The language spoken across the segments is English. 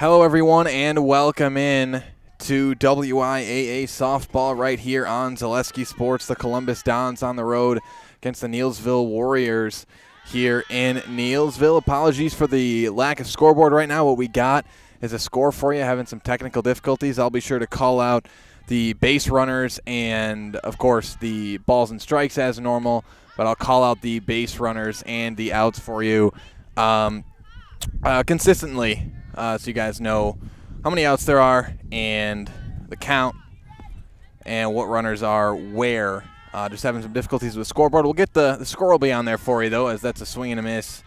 Hello, everyone, and welcome in to WIAA softball right here on Zaleski Sports. The Columbus Dons on the road against the Neillsville Warriors here in Neillsville. Apologies for the lack of scoreboard right now. What we got is a score for you. Having some technical difficulties. I'll be sure to call out the base runners and, of course, the balls and strikes as normal, but I'll call out the base runners and the outs for you consistently. So you guys know how many outs there are and the count and what runners are where. Just having some difficulties with the scoreboard. We'll get the score will be on there for you, though, as that's a swing and a miss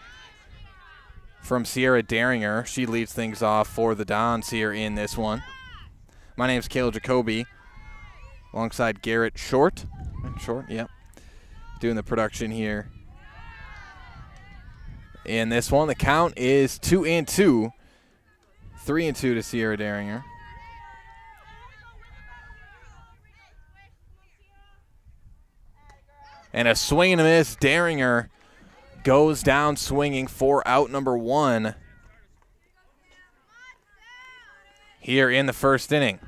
from Sierra Daringer. She leads things off for the Dons here in this one. My name's Caleb Jacoby, alongside Garrett Short. Short, yep. Doing the production here in this one. The count is 2-2. 3-2 to Sierra Daringer. And a swing and a miss. Daringer goes down swinging for out number one here in the first inning.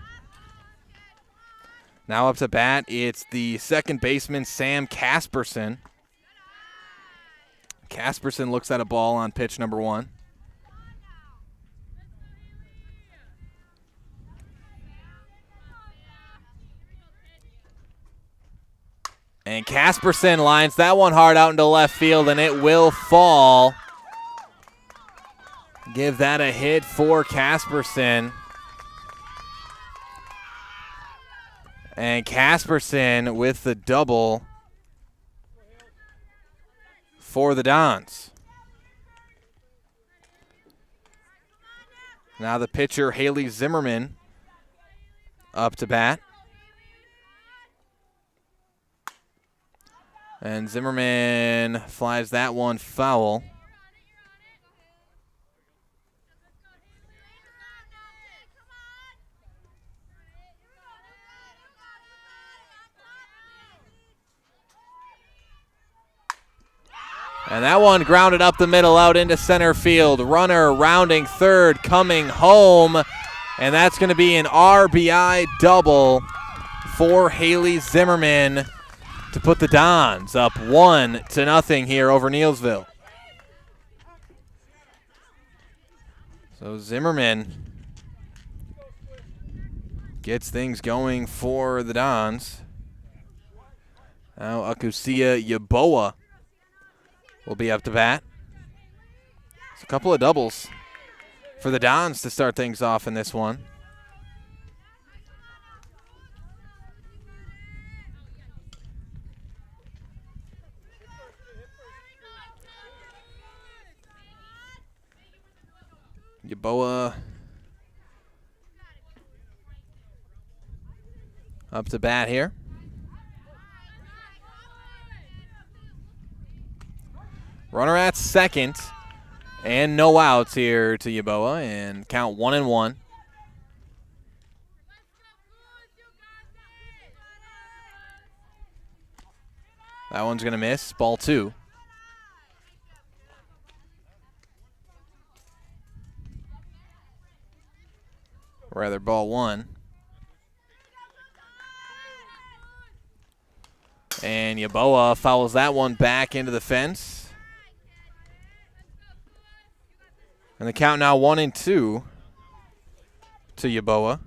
Now up to bat, it's the second baseman, Sam Casperson. Casperson looks at a ball on pitch number one. And Casperson lines that one hard out into left field, and it will fall. Give that a hit for Casperson. And Casperson with the double for the Dons. Now the pitcher, Haley Zimmerman, up to bat. And Zimmerman flies that one foul. And that one grounded up the middle out into center field. Runner rounding third, coming home. And that's going to be an RBI double for Haley Zimmerman to put the Dons up 1-0 here over Neillsville. So Zimmerman gets things going for the Dons. Now Akusia Yaboa will be up to bat. It's a couple of doubles for the Dons to start things off in this one. Yaboa up to bat here. Runner at second, and no outs here to Yaboa, and count 1-1. That one's going to miss. Ball two. Rather, ball one. And Yaboa fouls that one back into the fence. And the count now 1-2 to Yaboa.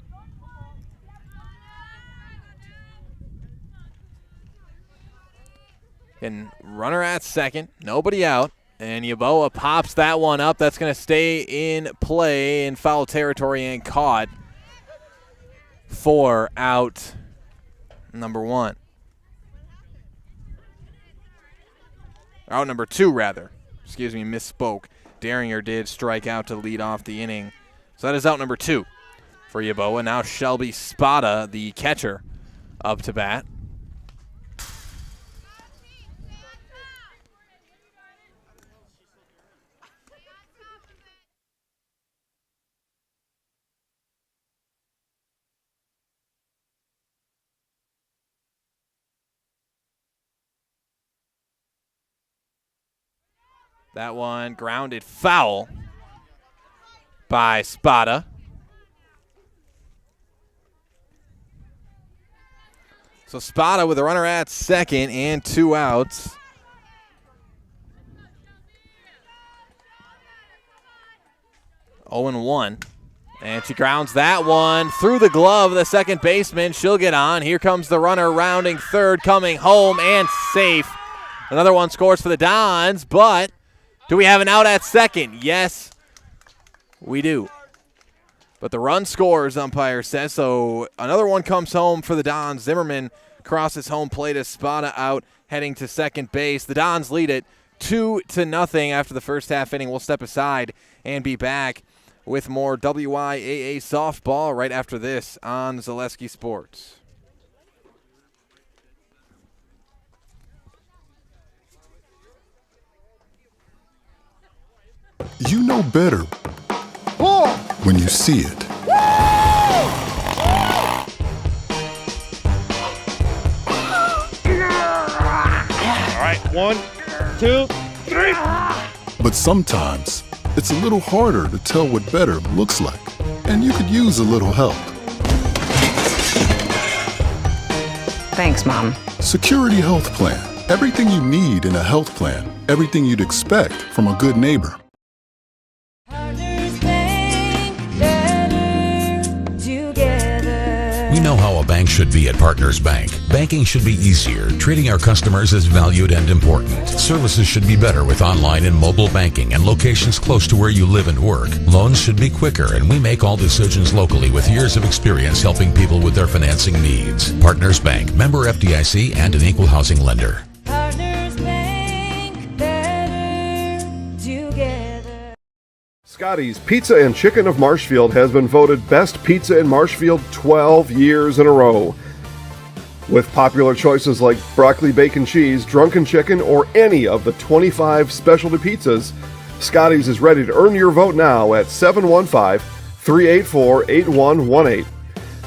And runner at second, nobody out. And Yaboa pops that one up. That's going to stay in play in foul territory and caught for out number one. Out number two, rather. Excuse me, misspoke. Daringer did strike out to lead off the inning. So that is out number two for Yaboa. Now Shelby Spada, the catcher, up to bat. That one grounded foul. by Spada. So Spada with a runner at second and 2 outs. Oh and 1. And she grounds that one through the glove of the second baseman. She'll get on. Here comes the runner rounding third, coming home and safe. Another one scores for the Dons, but do we have an out at second? Yes, we do. But the run scores, umpire says, so another one comes home for the Dons. Zimmerman crosses home plate as Spada out, heading to second base. The Dons lead it 2-0 after the first half inning. We'll step aside and be back with more WIAA softball right after this on Zaleski Sports. You know better when you see it. All right, 1, 2, 3. But sometimes it's a little harder to tell what better looks like, and you could use a little help. Thanks, Mom. Security Health Plan. Everything you need in a health plan. Everything you'd expect from a good neighbor. We know how a bank should be at Partners Bank. Banking should be easier, treating our customers as valued and important. Services should be better with online and mobile banking and locations close to where you live and work. Loans should be quicker, and we make all decisions locally with years of experience helping people with their financing needs. Partners Bank, member FDIC, and an equal housing lender. Partners Bank, better together. Scotty's Pizza and Chicken of Marshfield has been voted Best Pizza in Marshfield 12 years in a row. With popular choices like broccoli bacon cheese, drunken chicken, or any of the 25 specialty pizzas, Scotty's is ready to earn your vote now at 715-384-8118.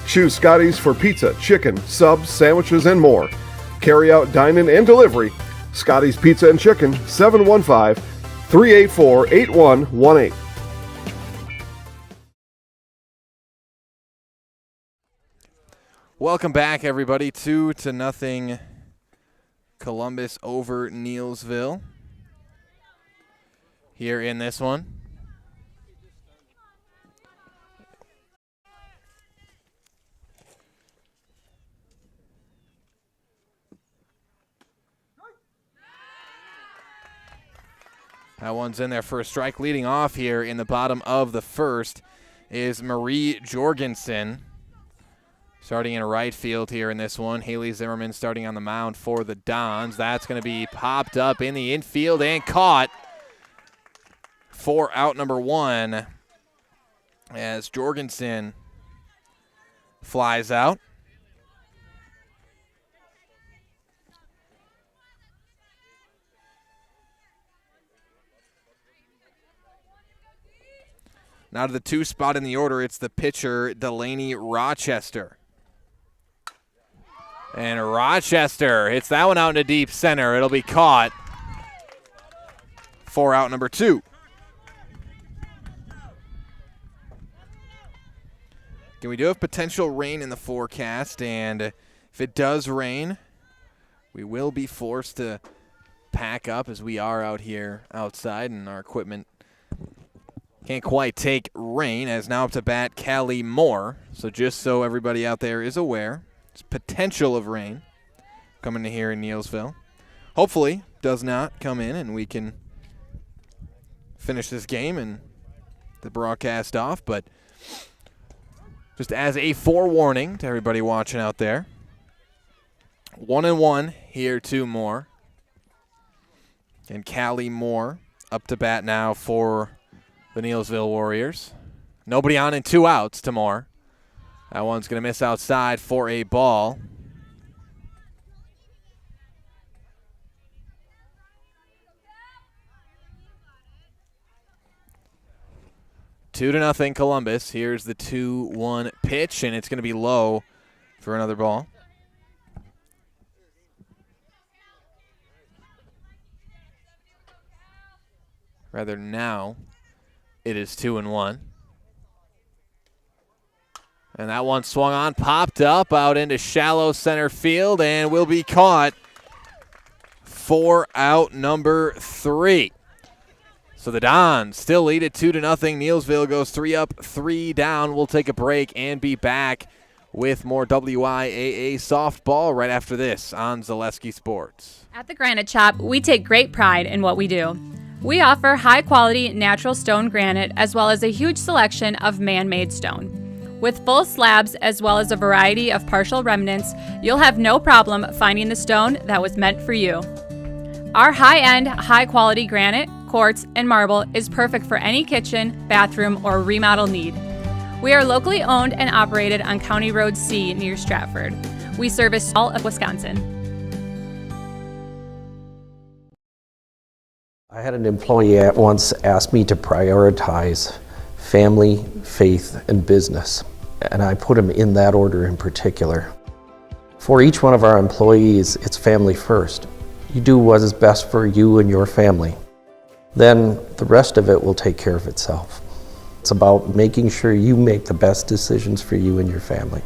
Choose Scotty's for pizza, chicken, subs, sandwiches, and more. Carry out, dine-in, and delivery. Scotty's Pizza and Chicken, 715-384-8118. Welcome back, everybody. 2-0 Columbus over Neillsville here in this one. That one's in there for a strike. Leading off here in the bottom of the first is Marie Jorgensen. Starting in right field here in this one. Haley Zimmerman starting on the mound for the Dons. That's going to be popped up in the infield and caught for out number 1 as Jorgensen flies out. Now to the 2 spot in the order, it's the pitcher, Delaney Rochester. And Rochester hits that one out into deep center. It'll be caught for out number 2. Okay, we do have potential rain in the forecast, and if it does rain, we will be forced to pack up as we are out here outside, and our equipment can't quite take rain. As now up to bat, Callie Moore. So just so everybody out there is aware, there's potential of rain coming in here in Neillsville. Hopefully does not come in and we can finish this game and the broadcast off. But just as a forewarning to everybody watching out there, 1-1 here to Moore. And Callie Moore up to bat now for the Neillsville Warriors. Nobody on and 2 outs to Moore. That one's going to miss outside for a ball. Two to nothing Columbus. Here's the 2-1 pitch, and it's going to be low for another ball. Rather now, it is 2-1. And that one swung on, popped up out into shallow center field, and will be caught for out number 3. So the Dons still lead it 2-0. Neillsville goes 3 up, 3 down. We'll take a break and be back with more WIAA softball right after this on Zaleski Sports. At the Granite Shop, we take great pride in what we do. We offer high-quality natural stone granite as well as a huge selection of man-made stone. With full slabs as well as a variety of partial remnants, you'll have no problem finding the stone that was meant for you. Our high-end, high-quality granite, quartz, and marble is perfect for any kitchen, bathroom, or remodel need. We are locally owned and operated on County Road C near Stratford. We service all of Wisconsin. I had an employee at once ask me to prioritize family, faith, and business, and I put them in that order in particular. For each one of our employees, it's family first. You do what is best for you and your family. Then the rest of it will take care of itself. It's about making sure you make the best decisions for you and your family.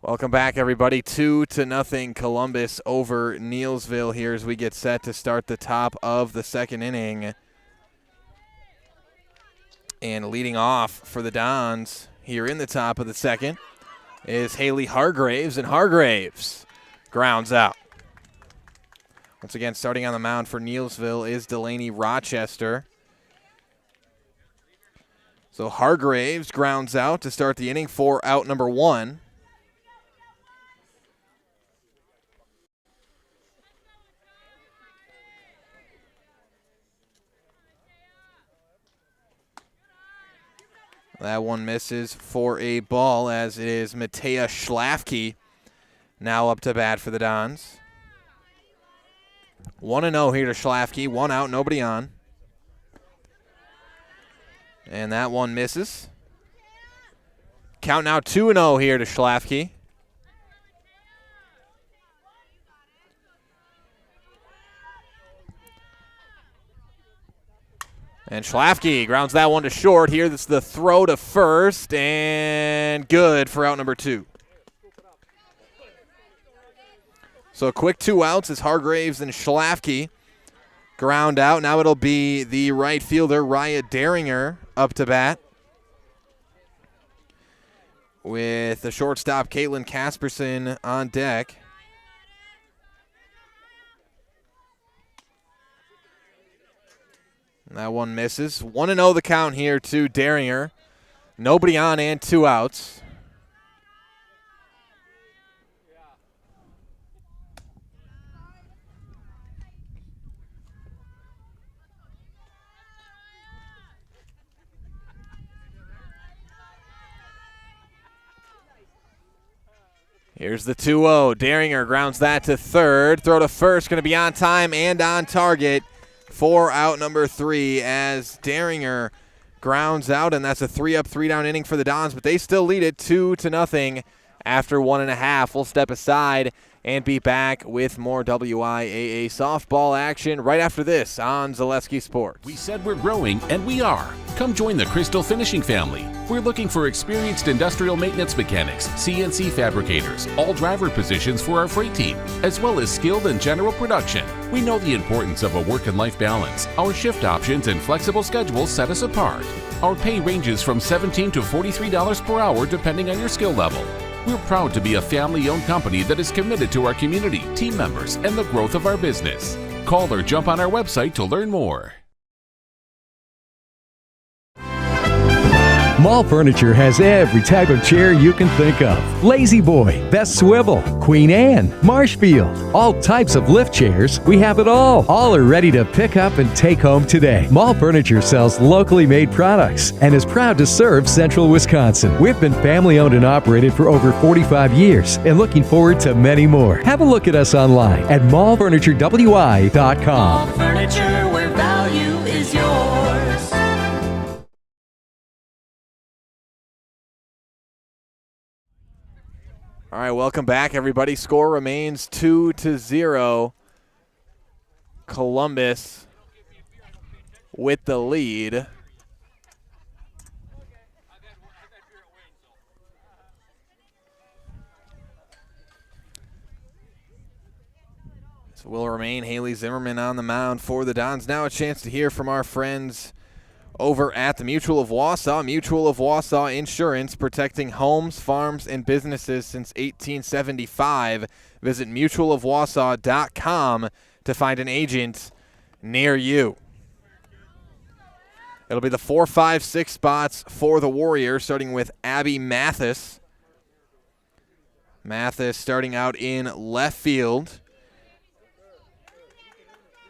Welcome back, everybody. 2-0 Columbus over Neillsville here as we get set to start the top of the second inning. And leading off for the Dons here in the top of the second is Haley Hargraves, and Hargraves grounds out. Once again, starting on the mound for Neillsville is Delaney Rochester. So Hargraves grounds out to start the inning for out number 1. That one misses for a ball, as it is Matea Schlafke now up to bat for the Dons. 1-0 here to Schlafke. 1 out, nobody on. And that one misses. Count now 2-0 here to Schlafke. And Schlafke grounds that one to short. Here, this is the throw to first, and good for out number 2. So a quick 2 outs as Hargraves and Schlafke ground out. Now it'll be the right fielder, Raya Daringer, up to bat, with the shortstop, Caitlin Casperson, on deck. That one misses. 1-0 the count here to Daringer. Nobody on and 2 outs. Here's the 2-0. Daringer grounds that to third. Throw to first, going to be on time and on target for out number 3 as Daringer grounds out, and that's a 3 up, 3 down inning for the Dons, but they still lead it 2-0 after 1.5. We'll step aside and be back with more WIAA softball action right after this on Zaleski Sports. We said we're growing, and we are. Come join the Crystal Finishing family. We're looking for experienced industrial maintenance mechanics, CNC fabricators, all driver positions for our freight team, as well as skilled and general production. We know the importance of a work and life balance. Our shift options and flexible schedules set us apart. Our pay ranges from $17 to $43 per hour depending on your skill level. We're proud to be a family-owned company that is committed to our community, team members, and the growth of our business. Call or jump on our website to learn more. Mall Furniture has every type of chair you can think of. Lazy Boy, Best Swivel, Queen Anne, Marshfield, all types of lift chairs. We have it all. All are ready to pick up and take home today. Mall Furniture sells locally made products and is proud to serve Central Wisconsin. We've been family owned and operated for over 45 years and looking forward to many more. Have a look at us online at mallfurniturewi.com. Mall Furniture, where value is yours. All right, welcome back, everybody. Score remains 2-0. Columbus with the lead. will remain Haley Zimmerman on the mound for the Dons. Now a chance to hear from our friends over at the Mutual of Wausau. Mutual of Wausau Insurance, protecting homes, farms, and businesses since 1875. Visit mutualofwausau.com to find an agent near you. It'll be the 4, 5, 6 spots for the Warriors, starting with Abby Mathis. Mathis starting out in left field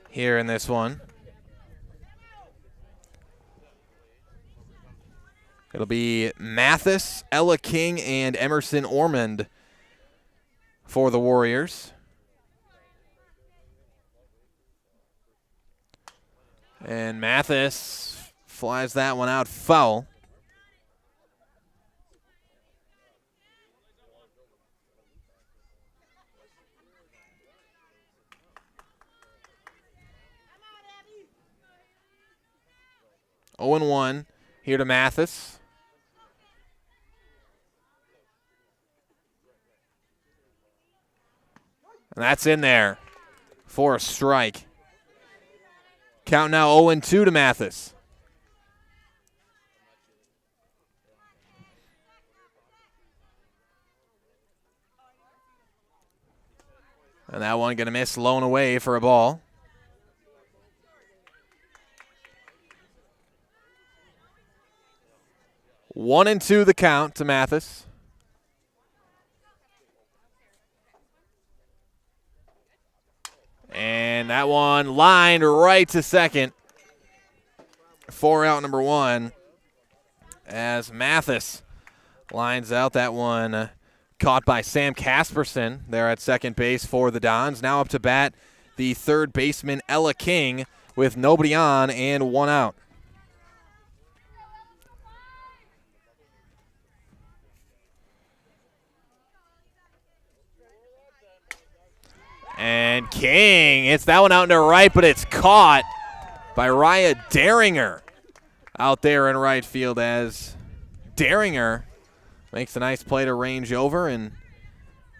here in this one. It'll be Mathis, Ella King, and Emerson Ormond for the Warriors. And Mathis flies that one out foul. Oh and 1 here to Mathis. And that's in there for a strike. Count now 0-2 to Mathis. And that one going to miss, blown away for a ball. One and 2 the count to Mathis. And that one lined right to second for out number 1 as Mathis lines out that one. Caught by Sam Casperson there at second base for the Dons. Now up to bat, the third baseman, Ella King, with nobody on and 1 out. And King hits that one out into right, but it's caught by Raya Daringer out there in right field as Daringer makes a nice play to range over and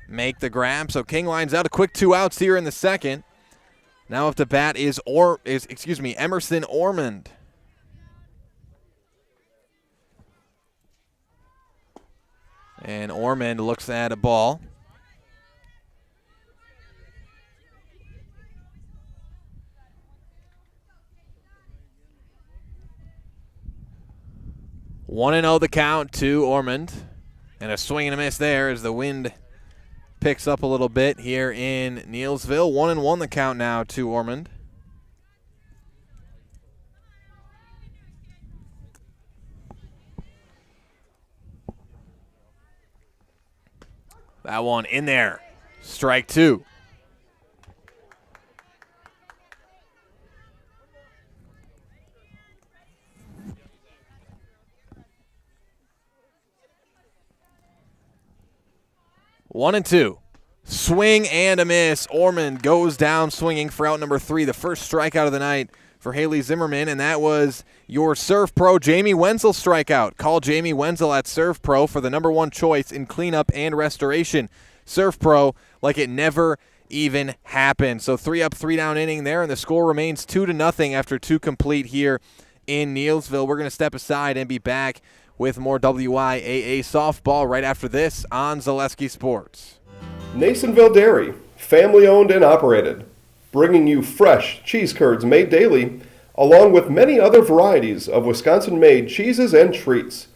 make the grab. So King lines out a quick 2 outs here in the second. Now up to bat is Emerson Ormond. And Ormond looks at a ball. One and 0 the count to Ormond. And a swing and a miss there as the wind picks up a little bit here in Neillsville. 1 and 1 the count now to Ormond. That one in there. Strike 2. One and 2. Swing and a miss. Ormond goes down swinging for out number 3. The first strikeout of the night for Haley Zimmerman, and that was your Serve Pro Jamie Wenzel strikeout. Call Jamie Wenzel at Serve Pro for the number 1 choice in cleanup and restoration. Serve Pro like it never even happened. So 3 up, 3 down inning there, and the score remains 2-0 after 2 complete here in Neillsville. We're going to step aside and be back with more WIAA softball right after this on Zaleski Sports. Neillsville Dairy, family owned and operated, bringing you fresh cheese curds made daily, along with many other varieties of Wisconsin-made cheeses and treats.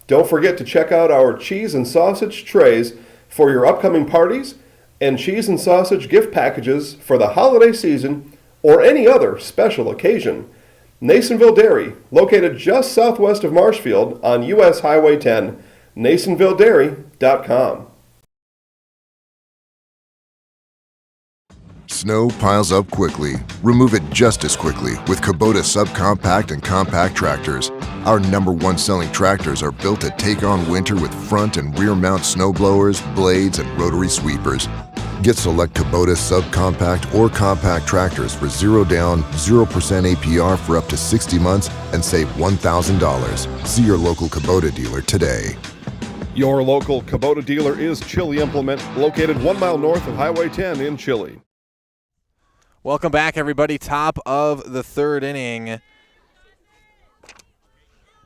Don't forget to check out our cheese and sausage trays for your upcoming parties and cheese and sausage gift packages for the holiday season or any other special occasion. Neillsville Dairy, located just southwest of Marshfield on U.S. Highway 10, neillsvilledairy.com. Snow piles up quickly. Remove it just as quickly with Kubota subcompact and compact tractors. Our #1 selling tractors are built to take on winter with front and rear mount snow blowers, blades, and rotary sweepers. Get select Kubota subcompact or compact tractors for 0 down, 0% APR for up to 60 months and save $1,000. See your local Kubota dealer today. Your local Kubota dealer is Chili Implement, located 1 mile north of Highway 10 in Chili. Welcome back, everybody. Top of the third inning,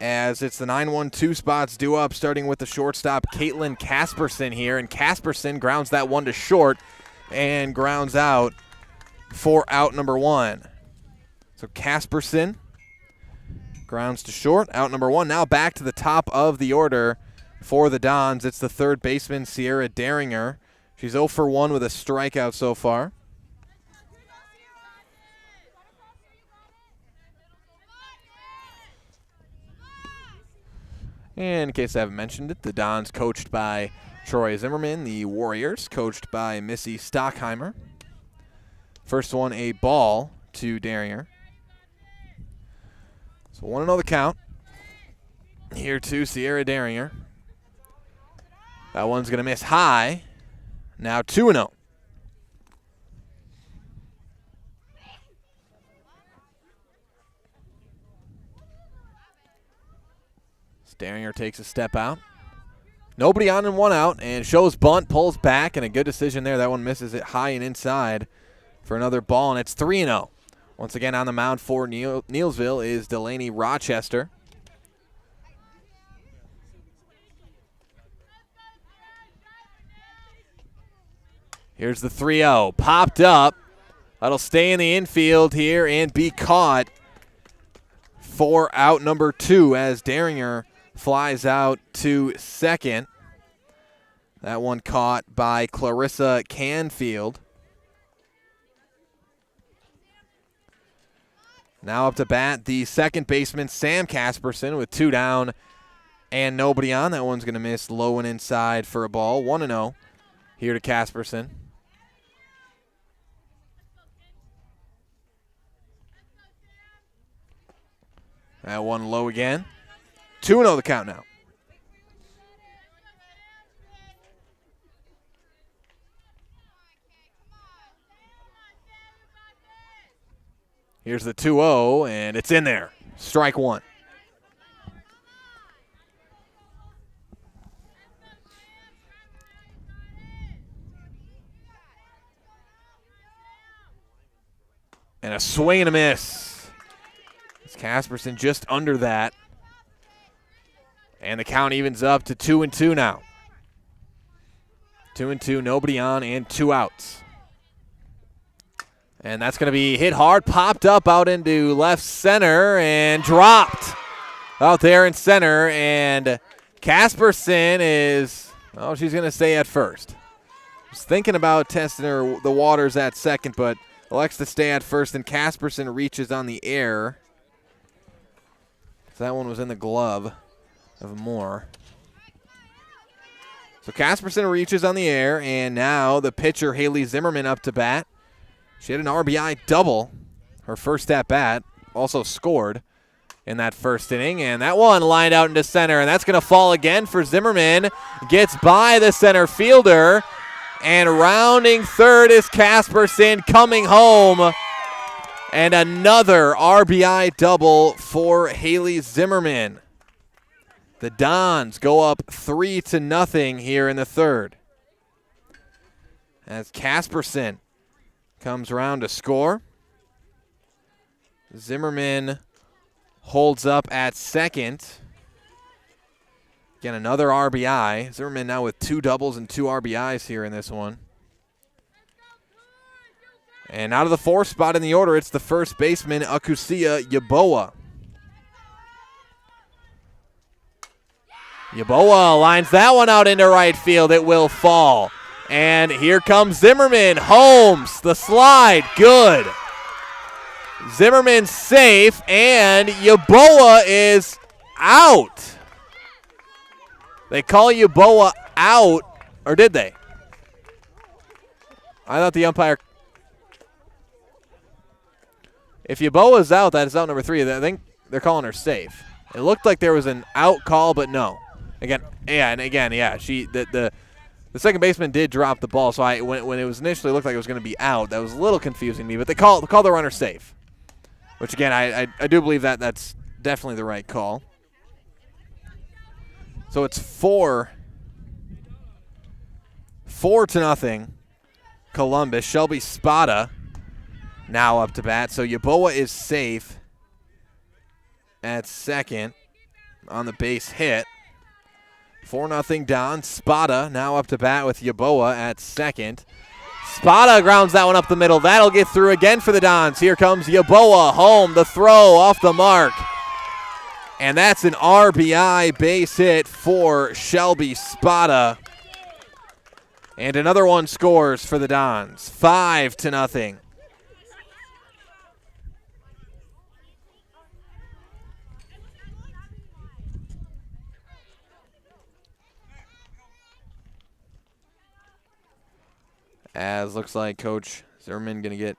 as it's the 9-1-2 spots due up, starting with the shortstop, Caitlin Casperson here. And Casperson grounds that one to short and grounds out for out number one. So Casperson grounds to short, out number one. Now back to the top of the order for the Dons. It's the third baseman, Sierra Daringer. She's 0 for 1 with a strikeout so far. And in case I haven't mentioned it, the Dons coached by Troy Zimmerman, the Warriors coached by Missy Stockheimer. First one, a ball to Daringer. So 1-0 the count. Here to Sierra Daringer. That one's going to miss high. Now 2-0. Daringer takes a step out. Nobody on and one out, and shows bunt, pulls back, and a good decision there. That one misses it high and inside for another ball, and it's 3-0. Once again on the mound for Neillsville is Delaney Rochester. Here's the 3-0. Popped up. That'll stay in the infield here and be caught for out number 2 as Daringer flies out to second. That one caught by Clarissa Canfield. Now up to bat, the second baseman, Sam Casperson, with 2 down and nobody on. That one's going to miss low and inside for a ball. 1-0 here to Casperson. That one low again. 2-0 the count now. Here's the 2-0, and it's in there. Strike one. And a swing and a miss. It's Casperson just under that. And the count evens up to 2-2 now. 2-2, nobody on, and 2 outs. And that's going to be hit hard, popped up out into left center, and dropped out there in center. And Casperson is, oh, she's going to stay at first. Was thinking about testing the waters at second, but elects to stay at first, and Casperson reaches on the air. So that one was in the glove of Moore. So Casperson reaches on the air, and now the pitcher, Haley Zimmerman, up to bat. She had an RBI double, her first at bat, also scored in that first inning, and that one lined out into center, and that's going to fall again for Zimmerman. Gets by the center fielder, and rounding third is Casperson coming home, and another RBI double for Haley Zimmerman. The Dons go up 3-0 here in the third, as Casperson comes around to score. Zimmerman holds up at second. Again, another RBI. Zimmerman now with 2 doubles and 2 RBIs here in this one. And out of the 4th spot in the order, it's the first baseman, Akusia Yaboa. Yaboa lines that one out into right field. It will fall. And here comes Zimmerman. Holmes, the slide, good. Zimmerman safe, and Yaboa is out. They call Yaboa out, or did they? I thought the umpire. If Yaboa's out, that is out number 3. I think they're calling her safe. It looked like there was an out call, but no. Again, she the second baseman did drop the ball, so when it was initially looked like it was going to be out, that was a little confusing to me. But they call the runner safe, which again I do believe that's definitely the right call. So it's 4-0 Columbus. Shelby Spada now up to bat. So Yeboah is safe at second on the base hit. 4-0 Don. Spada now up to bat with Yeboah at second. Spada grounds that one up the middle. That'll get through again for the Dons. Here comes Yeboah home. The throw off the mark. And that's an RBI base hit for Shelby Spada. And another one scores for the Dons. 5-0. As looks like Coach Zimmerman going to get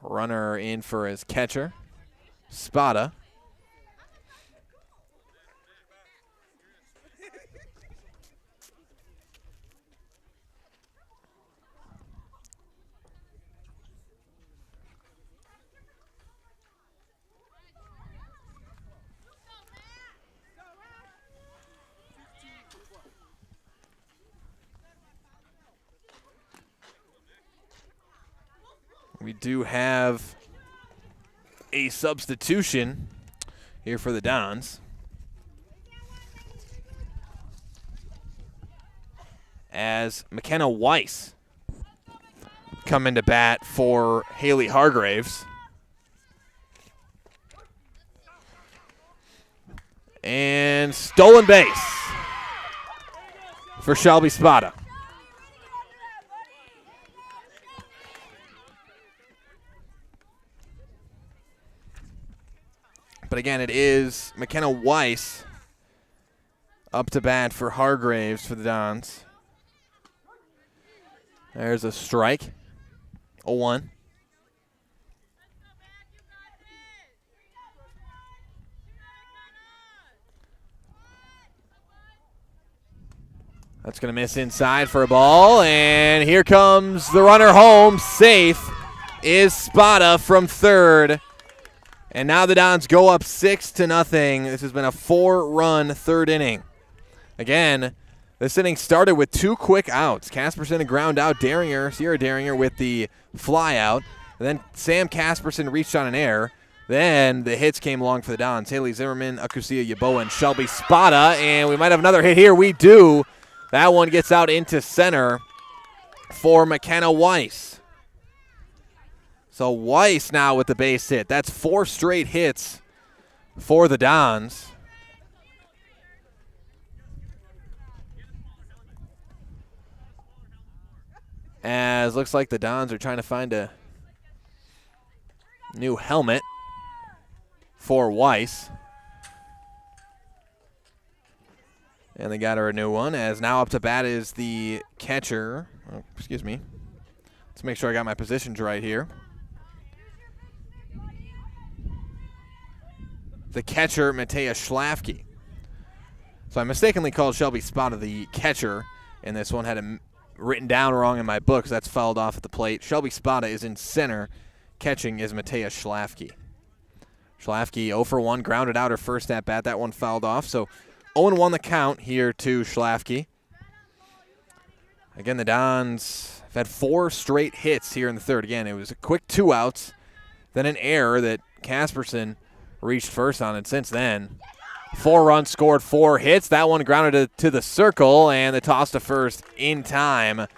runner in for his catcher, Spada. We do have a substitution here for the Dons. As McKenna Weiss come into bat for Haley Hargraves. And stolen base for Shelby Spada. But again, it is McKenna Weiss up to bat for Hargraves for the Dons. There's a strike. 0-1. That's going to miss inside for a ball. And here comes the runner home. Safe is Spada from third. And now the Dons go up 6-0. This has been a 4-run third inning. Again, this inning started with 2 quick outs. Casperson a ground out. Sierra Daringer with the fly out. And then Sam Casperson reached on an error. Then the hits came along for the Dons. Haley Zimmerman, Akusia Yeboah, and Shelby Spada. And we might have another hit here. We do. That one gets out into center for McKenna Weiss. So Weiss now with the base hit. That's 4 straight hits for the Dons. As looks like the Dons are trying to find a new helmet for Weiss. And they got her a new one, as now up to bat is the catcher. Oh, excuse me. Let's make sure I got my positions right here. The catcher, Matea Schlafke. So I mistakenly called Shelby Spada the catcher, and this one had him written down wrong in my book, so that's fouled off at the plate. Shelby Spada is in center. Catching is Matea Schlafke. Schlafke 0 for 1, grounded out her first at bat. That one fouled off, so 0-1 the count here to Schlafke. Again, the Dons have had 4 straight hits here in the third. Again, it was a quick 2 outs, then an error that Casperson reached first on, and since then, 4 runs scored, 4 hits. That one grounded to the circle, and the toss to first in time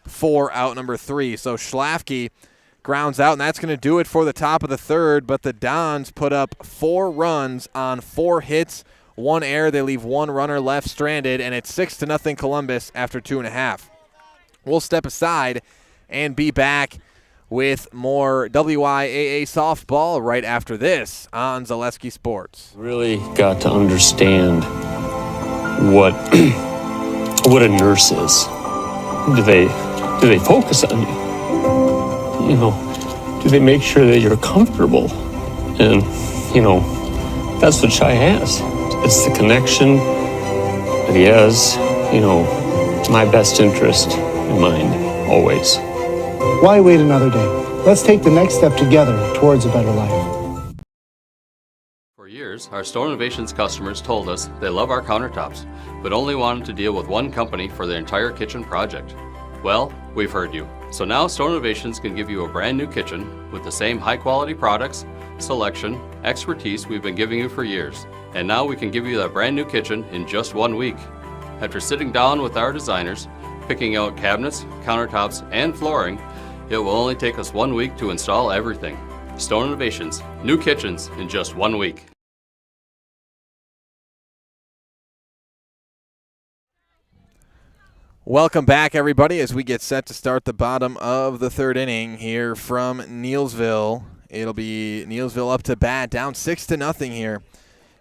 for out number 3. So Schlafke grounds out, and that's going to do it for the top of the third, but the Dons put up 4 runs on 4 hits, 1 error. They leave 1 runner left stranded, and it's 6-0 Columbus after 2.5. We'll step aside and be back with more WIAA softball right after this on Zaleski Sports. Really got to understand what a nurse is. Do they focus on you? You know, do they make sure that you're comfortable? And, you know, that's what Shai has. It's the connection that he has, you know, my best interest in mind, always. Why wait another day? Let's take the next step together towards a better life. For years, our Store Innovations customers told us they love our countertops, but only wanted to deal with one company for their entire kitchen project. Well, we've heard you. So now Store Innovations can give you a brand new kitchen with the same high quality products, selection, expertise we've been giving you for years. And now we can give you that brand new kitchen in just 1 week. After sitting down with our designers, picking out cabinets, countertops, and flooring, it will only take us 1 week to install everything. Stone Innovations, new kitchens in just 1 week. Welcome back, everybody, as we get set to start the bottom of the third inning here from Neillsville. It'll be Neillsville up to bat, down 6-0 here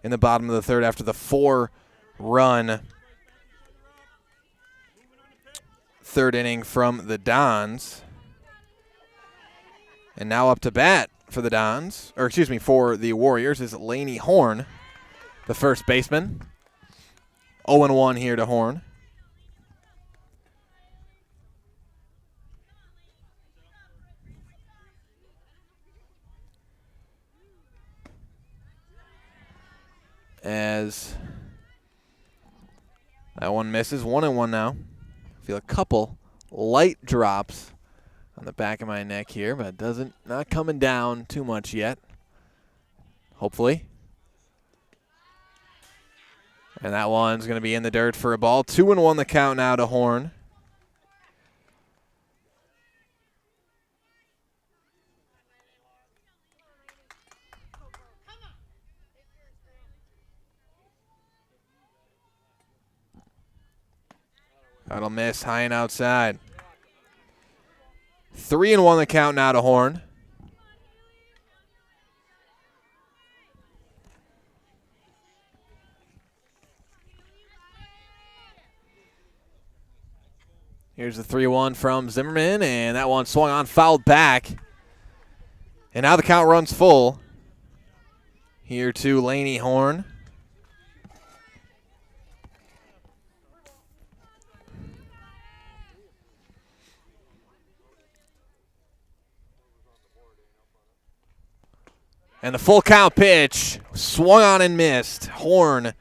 in the bottom of the third after the 4-run third inning from the Dons. And now up to bat for the Dons, or excuse me, for the Warriors is Laney Horn, the first baseman. 0-1 here to Horn. As that one misses, 1-1 now. Feel a couple light drops on the back of my neck here, but not coming down too much yet. Hopefully. And that one's going to be in the dirt for a ball. 2-1 the count now to Horn. That'll miss high and outside. 3-1 the count now to Horn. Here's the 3-1 from Zimmerman, and that one swung on, fouled back. And now the count runs full. Here to Laney Horn. And the full count pitch swung on and missed. Horn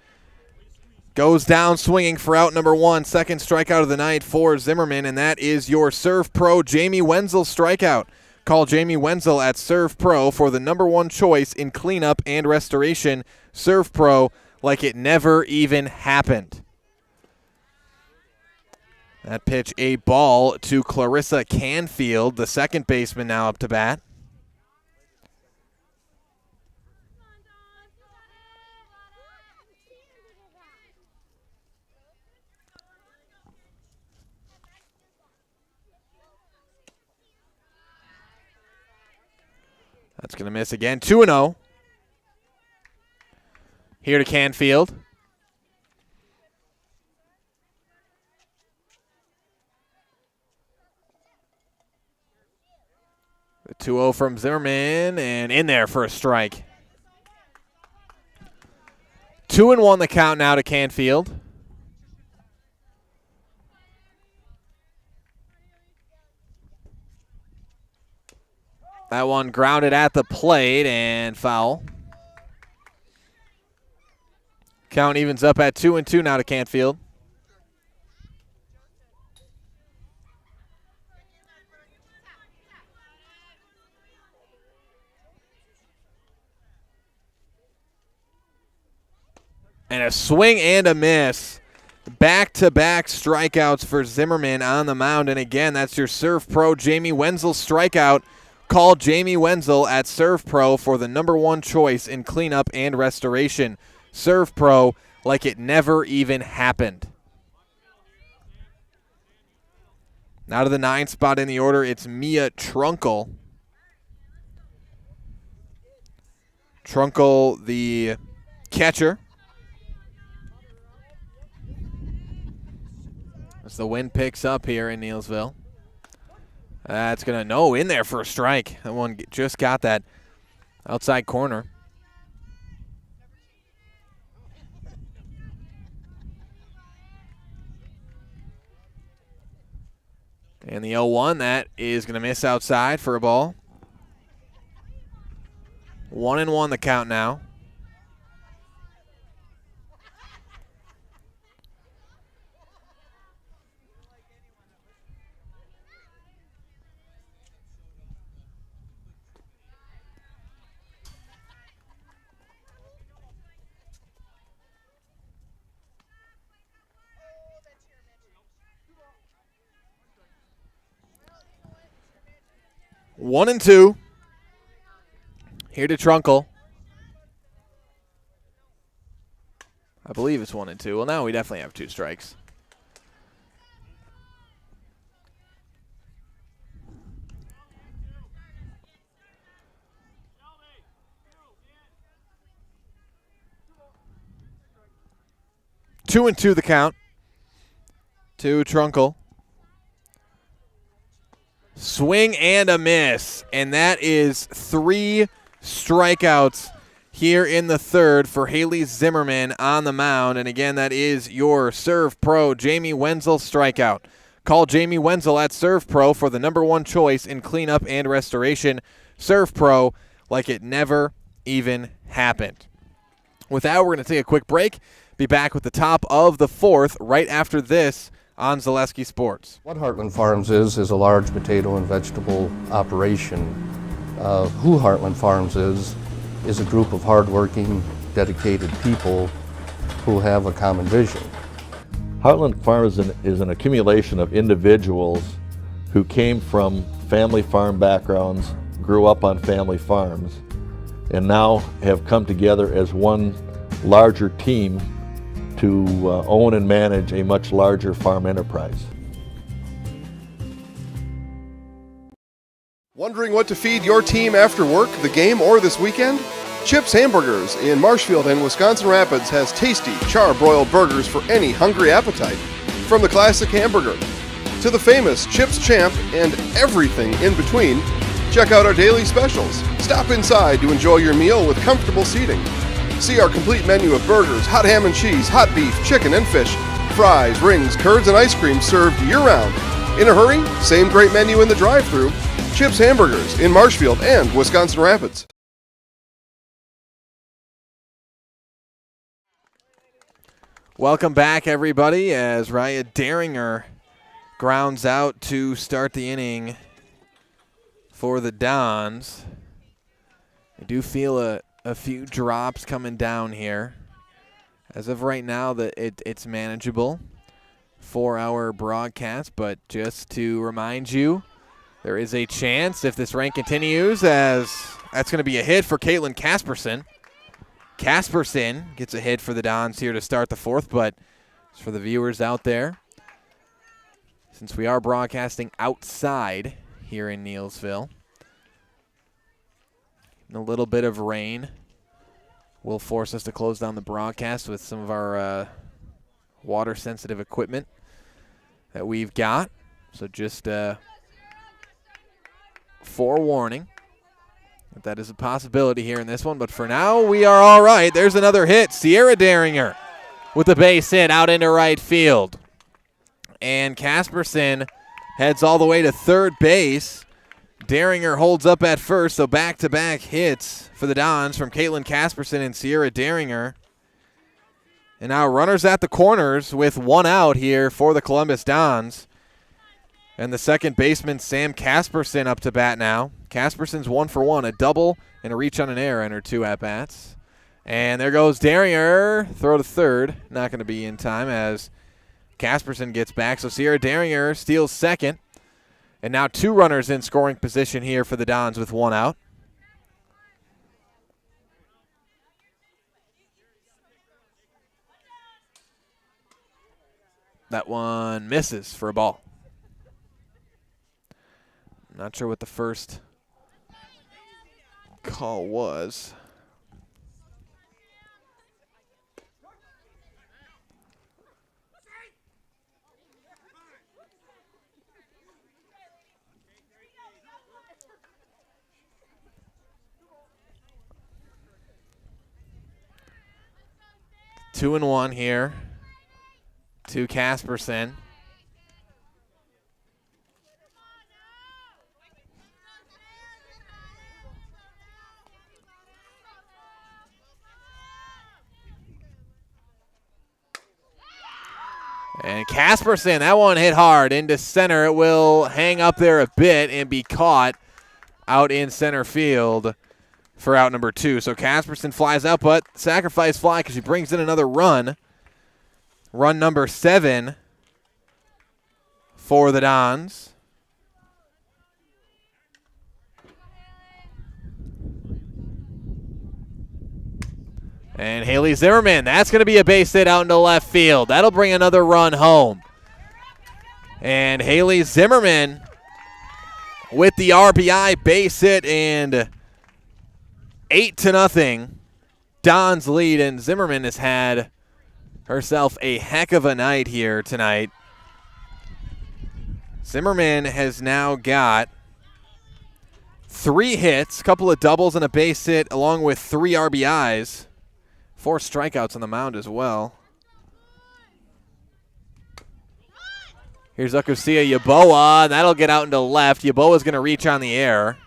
goes down swinging for out number 1. Second strikeout of the night for Zimmerman, and that is your Serve Pro Jamie Wenzel strikeout. Call Jamie Wenzel at Serve Pro for the number 1 choice in cleanup and restoration. Serve Pro like it never even happened. That pitch a ball to Clarissa Canfield, the second baseman now up to bat. That's going to miss again. 2-0. Here to Canfield. The 2-0 from Zimmerman, and in there for a strike. 2-1 the count now to Canfield. That one grounded at the plate and foul. Count evens up at 2-2 now to Canfield. And a swing and a miss. Back-to-back strikeouts for Zimmerman on the mound. And again, that's your Serve Pro Jamie Wenzel strikeout. Call Jamie Wenzel at Serve Pro for the number 1 choice in cleanup and restoration. Serve Pro like it never even happened. Now to the 9th spot in the order, it's Mia Trunkle. Trunkle, the catcher. As the wind picks up here in Neillsville. That's going to, in there for a strike. That one just got that outside corner. And the 0-1, that is going to miss outside for a ball. 1-1 the count now. 1-2. Here to Trunkle. I believe it's 1-2. Well, now we definitely have 2 strikes. Two and 2 the count to Trunkle. Swing and a miss, and that is 3 strikeouts here in the third for Haley Zimmerman on the mound. And again, that is your Serve Pro Jamie Wenzel strikeout. Call Jamie Wenzel at Serve Pro for the #1 choice in cleanup and restoration. Serve Pro like it never even happened. With that, we're going to take a quick break. Be back with the top of the 4th right after this on Zaleski Sports. What Heartland Farms is a large potato and vegetable operation. Who Heartland Farms is a group of hardworking, dedicated people who have a common vision. Heartland Farms is an accumulation of individuals who came from family farm backgrounds, grew up on family farms, and now have come together as one larger team to own and manage a much larger farm enterprise. Wondering what to feed your team after work, the game, or this weekend? Chips Hamburgers in Marshfield and Wisconsin Rapids has tasty, char-broiled burgers for any hungry appetite. From the classic hamburger to the famous Chips Champ and everything in between, check out our daily specials. Stop inside to enjoy your meal with comfortable seating. See our complete menu of burgers, hot ham and cheese, hot beef, chicken and fish, fries, rings, curds, and ice cream served year-round. In a hurry? Same great menu in the drive-thru. Chips Hamburgers in Marshfield and Wisconsin Rapids. Welcome back, everybody, as Raya Daringer grounds out to start the inning for the Dons. I do feel a few drops coming down here. As of right now, it's manageable for our broadcast, but just to remind you, there is a chance if this rain continues, as that's going to be a hit for Caitlin Casperson. Casperson gets a hit for the Dons here to start the 4th, but just for the viewers out there, since we are broadcasting outside here in Neillsville, a little bit of rain will force us to close down the broadcast with some of our water-sensitive equipment that we've got. So just forewarning that is a possibility here in this one. But for now, we are all right. There's another hit. Sierra Daringer with the base hit out into right field. And Casperson heads all the way to third base. Daringer holds up at first, so back-to-back hits for the Dons from Caitlin Casperson and Sierra Daringer. And now runners at the corners with 1 out here for the Columbus Dons. And the second baseman, Sam Casperson, up to bat now. Casperson's 1 for 1, a double and a reach on an error in her 2 at-bats. And there goes Daringer, throw to third. Not going to be in time as Casperson gets back. So Sierra Daringer steals second. And now 2 runners in scoring position here for the Dons with 1 out. That one misses for a ball. Not sure what the first call was. Two and 1 here to Casperson. And Casperson, that one hit hard into center. It will hang up there a bit and be caught out in center field for out number 2. So Casperson flies out, but sacrifice fly because she brings in another run. Run number 7 for the Dons. And Haley Zimmerman, that's going to be a base hit out into left field. That'll bring another run home. And Haley Zimmerman with the RBI base hit, and 8-0. Don's lead, and Zimmerman has had herself a heck of a night here tonight. Zimmerman has now got 3 hits, a couple of doubles and a base hit, along with 3 RBIs. 4 strikeouts on the mound as well. Here's Akusia Yaboa, and that'll get out into left. Yaboa's going to reach on the air.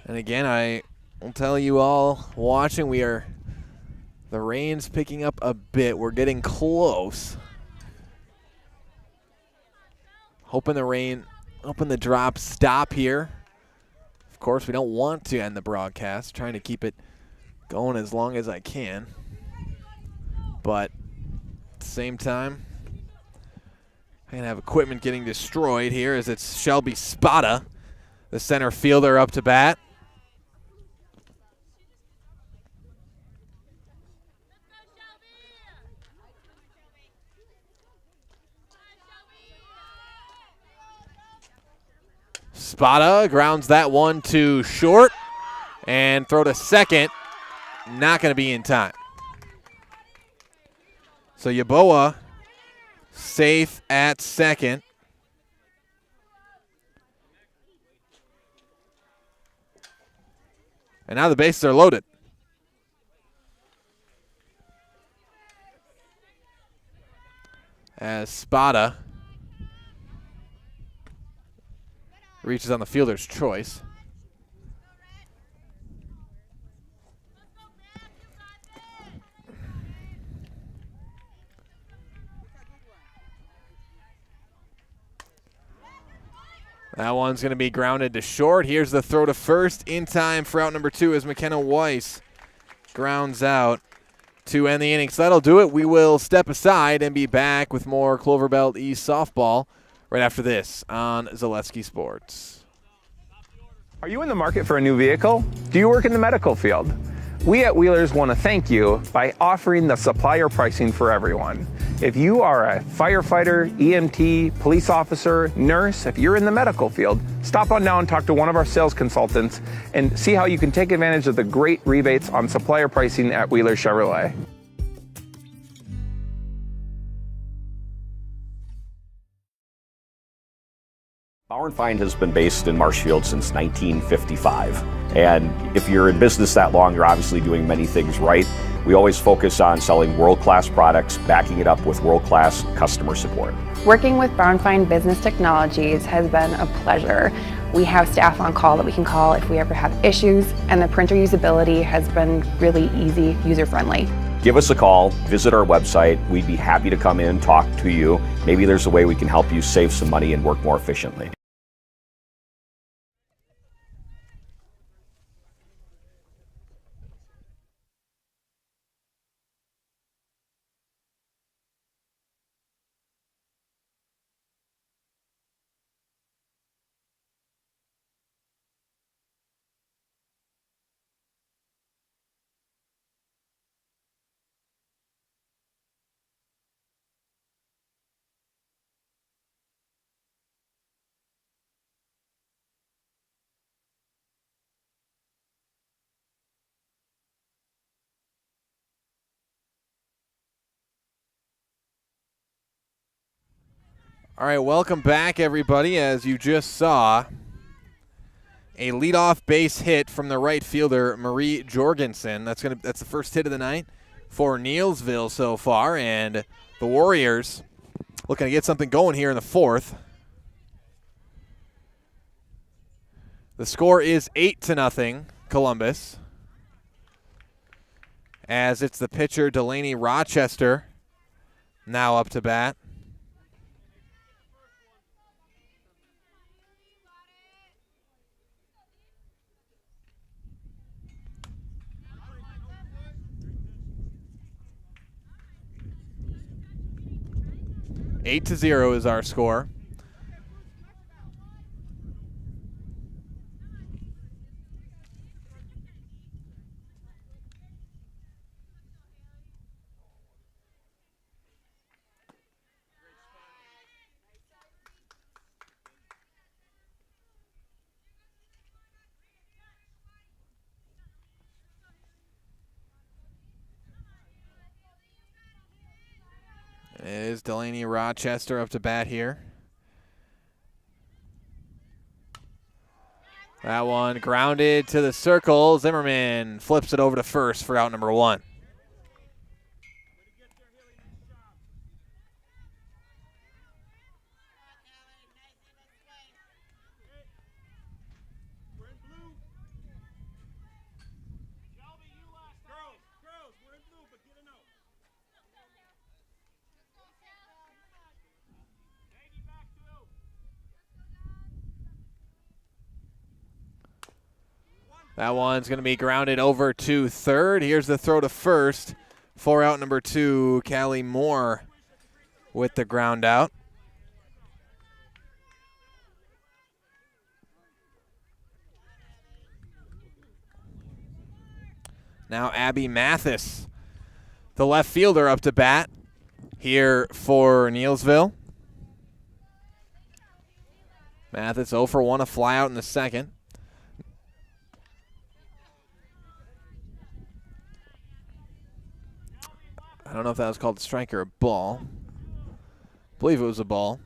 And again, I will tell you all watching, the rain's picking up a bit. We're getting close. Hoping the drops stop here. Of course, we don't want to end the broadcast, trying to keep it going as long as I can. But at the same time, I'm going to have equipment getting destroyed here as it's Shelby Spada, the center fielder, up to bat. Spada grounds that one to short and throw to second. Not going to be in time. So Yaboa safe at second. And now the bases are loaded. As Spada reaches on the fielder's choice. That one's going to be grounded to short. Here's the throw to first in time for out number 2 as McKenna Weiss grounds out to end the inning. So that'll do it. We will step aside and be back with more Clover Belt East softball right after this on Zaleski Sports. Are you in the market for a new vehicle? Do you work in the medical field? We at Wheelers want to thank you by offering the supplier pricing for everyone. If you are a firefighter, EMT, police officer, nurse, if you're in the medical field, stop on down and talk to one of our sales consultants and see how you can take advantage of the great rebates on supplier pricing at Wheelers Chevrolet. Bauer & Feind has been based in Marshfield since 1955. And if you're in business that long, you're obviously doing many things right. We always focus on selling world-class products, backing it up with world-class customer support. Working with Bauer & Feind Business Technologies has been a pleasure. We have staff on call that we can call if we ever have issues, and the printer usability has been really easy, user-friendly. Give us a call, visit our website. We'd be happy to come in, talk to you. Maybe there's a way we can help you save some money and work more efficiently. All right, welcome back, everybody. As you just saw, a leadoff base hit from the right fielder, Marie Jorgensen. That's the first hit of the night for Neillsville so far, and the Warriors looking to get something going here in the fourth. The score is 8-0, Columbus, as it's the pitcher Delaney Rochester now up to bat. Eight-0 is our score. Delaney Rochester up to bat here. That one grounded to the circle. Zimmerman flips it over to first for out number 1. That one's going to be grounded over to third. Here's the throw to first for out number 2, Callie Moore with the ground out. Now Abby Mathis, the left fielder, up to bat here for Neillsville. Mathis 0 for 1, a fly out in the second. I don't know if that was called a strike or a ball. I believe it was a ball.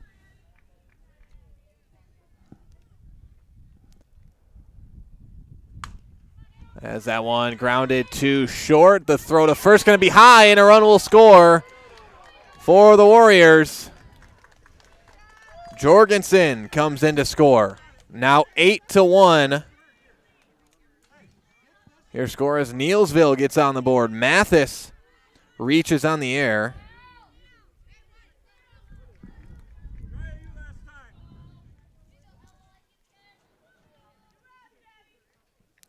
As that one grounded to short, the throw to first going to be high, and a run will score for the Warriors. Jorgensen comes in to score. Now 8-1. Your score as Neillsville gets on the board. Mathis reaches on the air.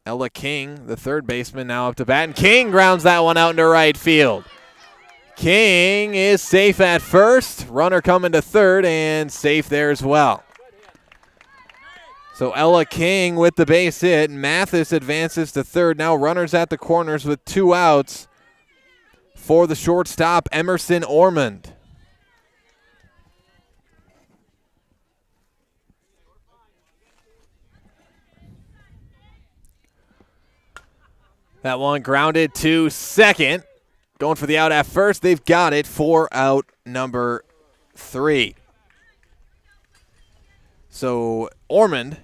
Ella King, the third baseman, now up to bat, and King grounds that one out into right field. King is safe at first. Runner coming to third, and safe there as well. So Ella King with the base hit. Mathis advances to third. Now runners at the corners with 2 outs for the shortstop, Emerson Ormond. That one grounded to second. Going for the out at first. They've got it for out number 3. So Ormond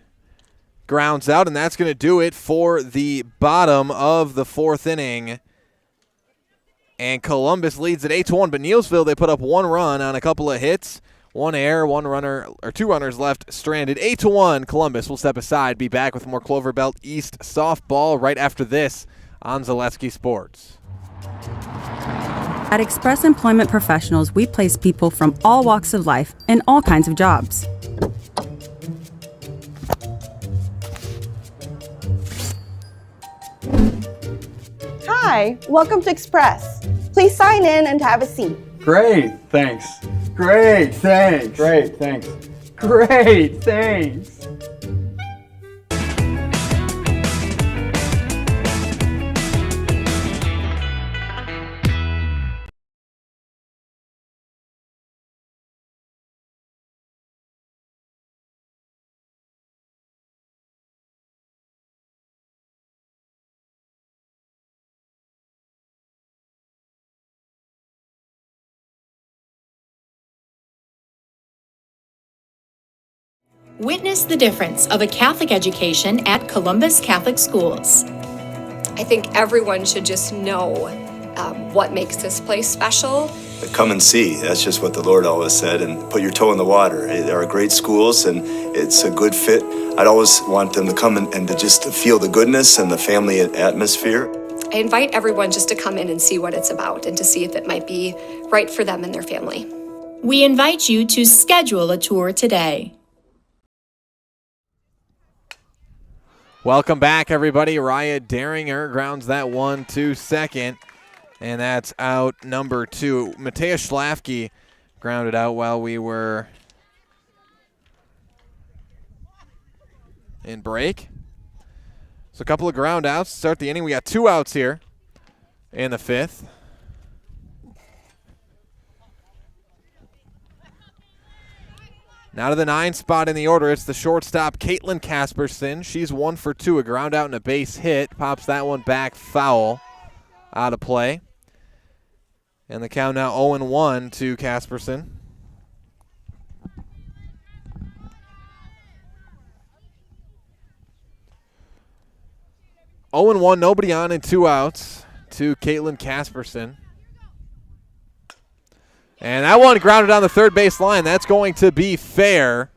grounds out, and that's going to do it for the bottom of the 4th inning. And Columbus leads at 8-1, but Neillsville, they put up 1 run on a couple of hits. 1 error, 1 runner, or 2 runners left stranded. 8-1, Columbus will step aside. Be back with more Clover Belt East softball right after this on Zaleski Sports. At Express Employment Professionals, we place people from all walks of life in all kinds of jobs. Hi, welcome to Express. Please sign in and have a seat. Great, thanks. Great, thanks. Great, thanks. Great, thanks. Witness the difference of a Catholic education at Columbus Catholic Schools. I think everyone should just know what makes this place special. Come and see. That's just what the Lord always said, and put your toe in the water. There are great schools, and it's a good fit. I'd always want them to come and to just to feel the goodness and the family atmosphere. I invite everyone just to come in and see what it's about and to see if it might be right for them and their family. We invite you to schedule a tour today. Welcome back, everybody. Raya Daringer grounds that one to second, and that's out number 2. Matea Schlafke grounded out while we were in break. So a couple of ground outs to start the inning. We got 2 outs here in the 5th. Now to the 9 spot in the order, it's the shortstop, Caitlin Casperson. She's 1 for 2, a ground out and a base hit. Pops that one back foul, out of play. And the count now 0-1 to Casperson. 0-1, nobody on and 2 outs to Caitlin Casperson. And that one grounded on the third base line. That's going to be fair.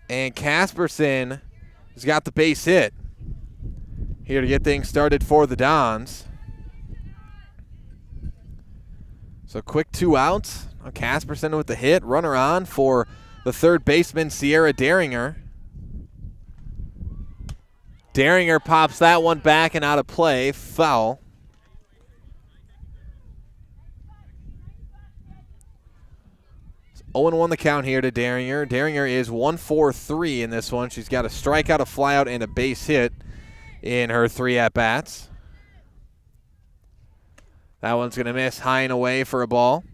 And Casperson has got the base hit here to get things started for the Dons. So quick 2 outs. Casperson with the hit. Runner on for the third baseman, Sierra Daringer. Daringer pops that one back and out of play. Foul. It's 0-1 the count here to Daringer. Daringer is 1-for-3 in this one. She's got a strikeout, a flyout, and a base hit in her 3 at-bats. That one's going to miss high and away for a ball.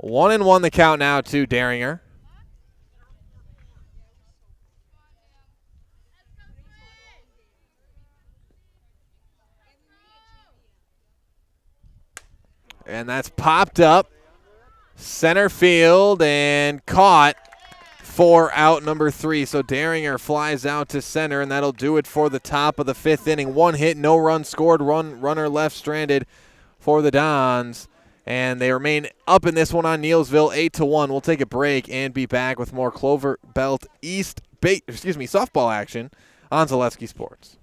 1-1 the count now to Daringer. And that's popped up center field and caught for out number 3. So Daringer flies out to center, and that'll do it for the top of the 5th inning. 1 hit, no run scored, runner left stranded for the Dons. And they remain up in this one on Neillsville, 8-1. We'll take a break and be back with more Clover Belt East softball action on Zaleski Sports.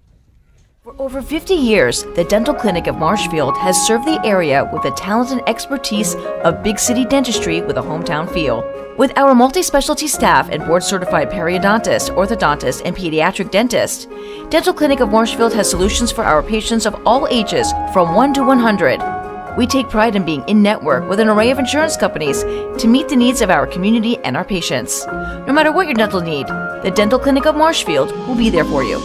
For over 50 years, the Dental Clinic of Marshfield has served the area with the talent and expertise of big city dentistry with a hometown feel. With our multi-specialty staff and board-certified periodontist, orthodontist, and pediatric dentist, Dental Clinic of Marshfield has solutions for our patients of all ages from 1 to 100. We take pride in being in-network with an array of insurance companies to meet the needs of our community and our patients. No matter what your dental need, the Dental Clinic of Marshfield will be there for you.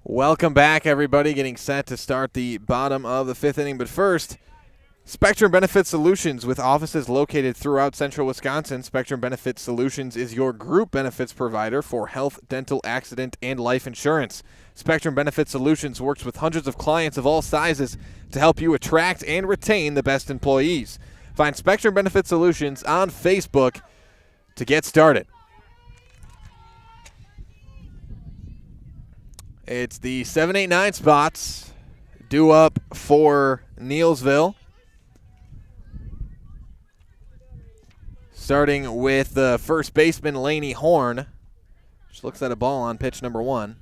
Welcome back, everybody. Getting set to start the bottom of the 5th inning. But first, Spectrum Benefit Solutions, with offices located throughout central Wisconsin. Spectrum Benefit Solutions is your group benefits provider for health, dental, accident, and life insurance. Spectrum Benefit Solutions works with hundreds of clients of all sizes to help you attract and retain the best employees. Find Spectrum Benefit Solutions on Facebook to get started. It's the 7, 8, 9 spots due up for Neillsville. Starting with the first baseman, Lainey Horn. She looks at a ball on pitch number 1.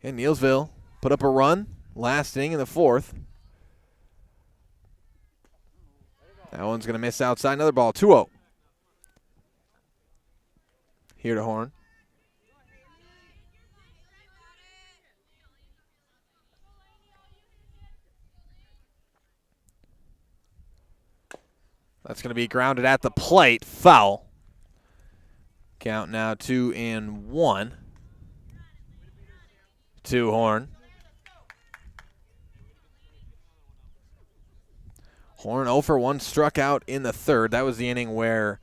And Neillsville put up a run last inning in the 4th. That one's going to miss outside. Another ball, 2-0. Here to Horn. That's going to be grounded at the plate. Foul. Count now 2-1 to Horn. Horn 0 for 1, struck out in the 3rd. That was the inning where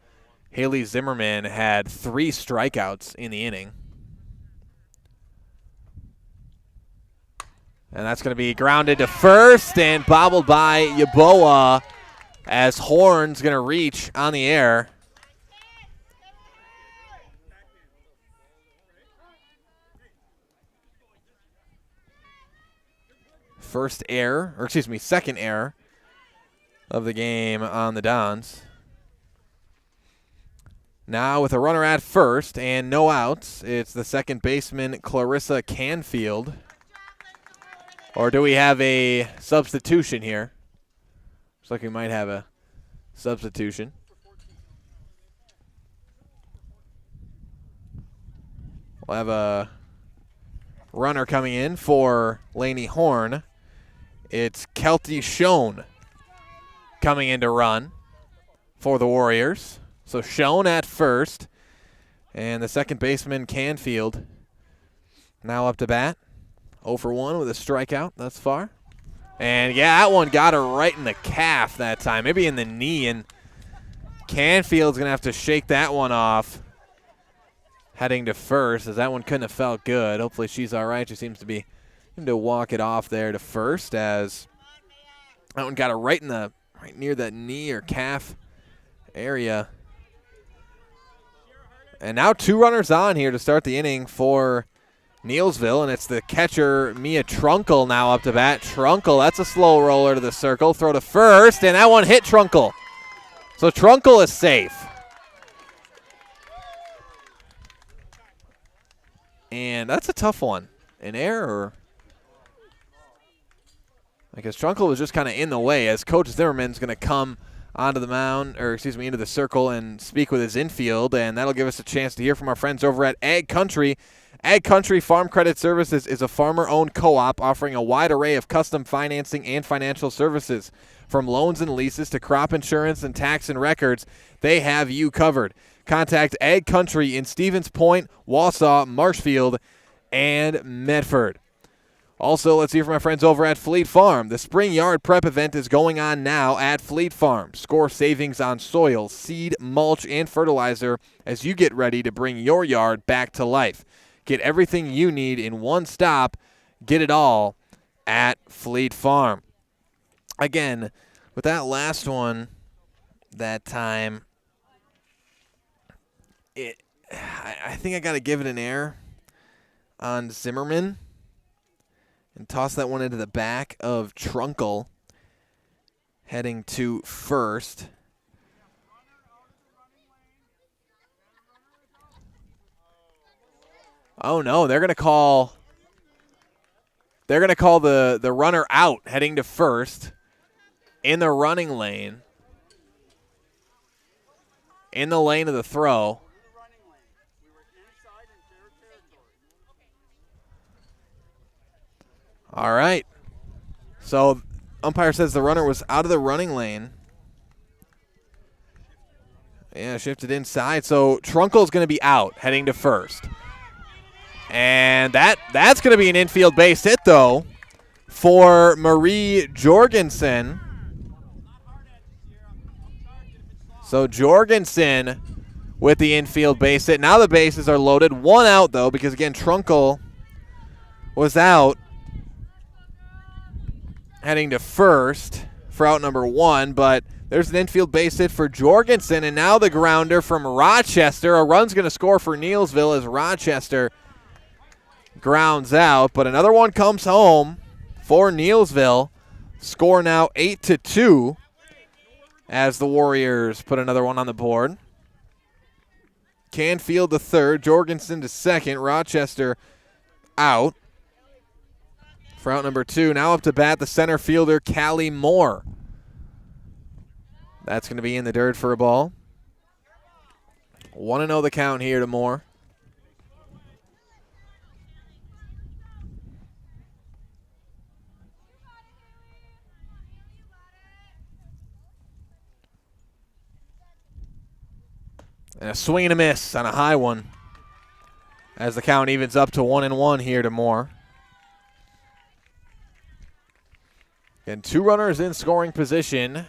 Haley Zimmerman had 3 strikeouts in the inning. And that's going to be grounded to first and bobbled by Yeboah, as Horn's going to reach on the air. Second error of the game on the Dons. Now with a runner at first and no outs, it's the second baseman, Clarissa Canfield. Or do we have a substitution here? Looks like we might have a substitution. We'll have a runner coming in for Lainey Horn. It's Kelty Schoen coming in to run for the Warriors. So Schoen at first, and the second baseman, Canfield, now up to bat. 0 for 1 with a strikeout thus far. And, yeah, that one got her right in the calf that time, maybe in the knee, and Canfield's going to have to shake that one off heading to first, as that one couldn't have felt good. Hopefully she's all right. She seems to be going to walk it off there to first, as that one got her right in the right near that knee or calf area. And now 2 runners on here to start the inning for Neillsville, and it's the catcher, Mia Trunkle, now up to bat. Trunkle, that's a slow roller to the circle. Throw to first, and that one hit Trunkle. So Trunkle is safe. And that's a tough one. An error. Because Trunkle was just kind of in the way as Coach Zimmerman's going to come onto the mound, or excuse me, into the circle and speak with his infield, and that'll give us a chance to hear from our friends over at Ag Country. Ag Country Farm Credit Services is a farmer-owned co-op offering a wide array of custom financing and financial services. From loans and leases to crop insurance and tax and records, they have you covered. Contact Ag Country in Stevens Point, Wausau, Marshfield, and Medford. Also, let's hear from my friends over at Fleet Farm. The Spring Yard Prep event is going on now at Fleet Farm. Score savings on soil, seed, mulch, and fertilizer as you get ready to bring your yard back to life. Get everything you need in one stop. Get it all at Fleet Farm. Again, with that last one, that time, I think I got to give it an error on Zimmerman and toss that one into the back of Trunkle, heading to first. Oh no, they're going to call the runner out heading to first in the running lane. In the lane of the throw. All right. So umpire says the runner was out of the running lane. Yeah, shifted inside. So Trunkle's going to be out heading to first. And that's going to be an infield base hit, though, for Marie Jorgensen. So Jorgensen with the infield base hit. Now the bases are loaded. 1 out, though, because, again, Trunkle was out heading to first for out number 1. But there's an infield base hit for Jorgensen. And now the grounder from Rochester. A run's going to score for Neillsville as Rochester grounds out, but another one comes home for Neillsville. Score now 8-2 as the Warriors put another one on the board. Canfield to third, Jorgensen to second, Rochester out for out number 2. Now up to bat the center fielder, Callie Moore. That's going to be in the dirt for a ball. 1-0 the count here to Moore. And a swing and a miss on a high one as the count evens up to 1-1 here to Moore. And 2 runners in scoring position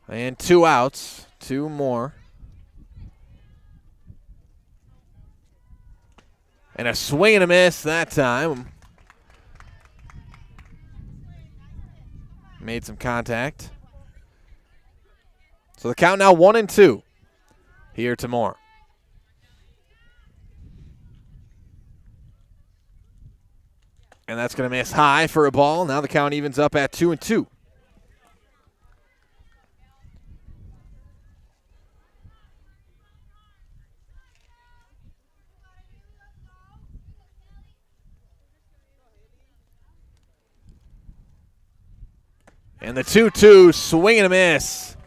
and 2 outs, 2 more. And a swing and a miss that time. Made some contact. So the count now 1-2. Here to Moore. And that's going to miss high for a ball. Now the count evens up at 2-2. And the 2-2 swing and a miss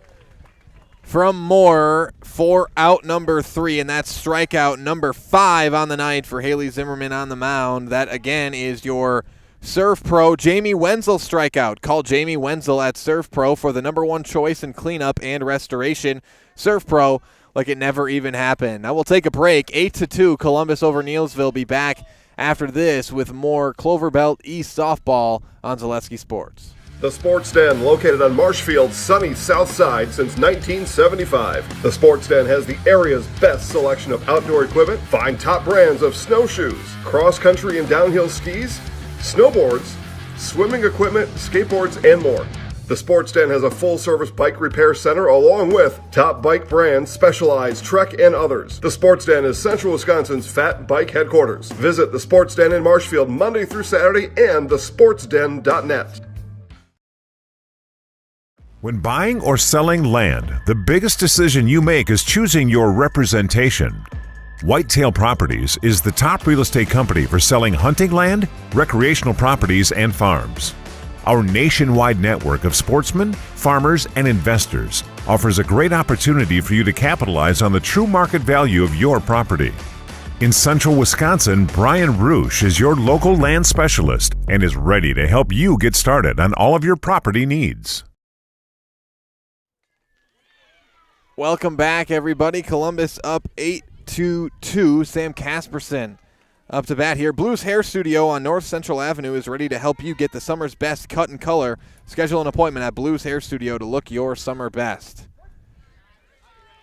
from Moore for out number 3, and that's strikeout number 5 on the night for Haley Zimmerman on the mound. That, again, is your Serve Pro Jamie Wenzel strikeout. Call Jamie Wenzel at Serve Pro for the #1 choice in cleanup and restoration. Serve Pro like it never even happened. Now we'll take a break. 8-2, Columbus over Neillsville. Be back after this with more Clover Belt East softball on Zaleski Sports. The Sports Den, located on Marshfield's sunny south side since 1975. The Sports Den has the area's best selection of outdoor equipment. Find top brands of snowshoes, cross-country and downhill skis, snowboards, swimming equipment, skateboards, and more. The Sports Den has a full-service bike repair center along with top bike brands, Specialized, Trek, and others. The Sports Den is Central Wisconsin's fat bike headquarters. Visit the Sports Den in Marshfield Monday through Saturday and thesportsden.net. When buying or selling land, the biggest decision you make is choosing your representation. Whitetail Properties is the top real estate company for selling hunting land, recreational properties, and farms. Our nationwide network of sportsmen, farmers, and investors offers a great opportunity for you to capitalize on the true market value of your property. In central Wisconsin, Brian Roosh is your local land specialist and is ready to help you get started on all of your property needs. Welcome back, everybody. Columbus up 8-2. Sam Casperson up to bat here. Blues Hair Studio on North Central Avenue is ready to help you get the summer's best cut and color. Schedule an appointment at Blues Hair Studio to look your summer best.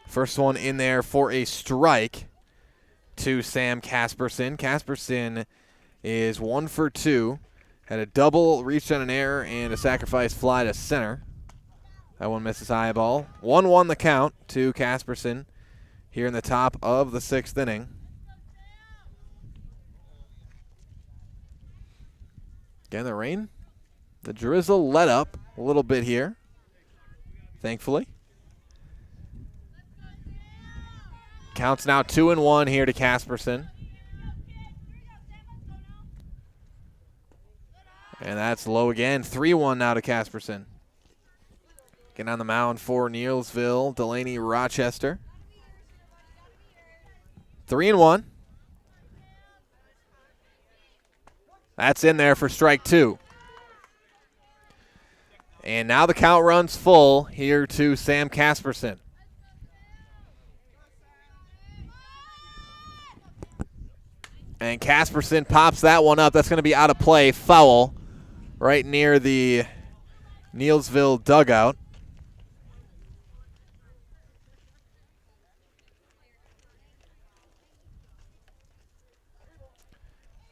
First one in there for a strike to Sam Casperson. Casperson is 1 for 2. Had a double, reached on an error, and a sacrifice fly to center. That one misses high ball. 1-1 the count to Casperson here in the top of the 6th inning. Again, the rain, the drizzle let up a little bit here, thankfully. Counts now 2-1 here to Casperson. And that's low again. 3-1 now to Casperson. Getting on the mound for Neillsville, Delaney Rochester. 3-1. That's in there for strike 2. And now the count runs full here to Sam Casperson. And Casperson pops that one up. That's going to be out of play. Foul right near the Neillsville dugout.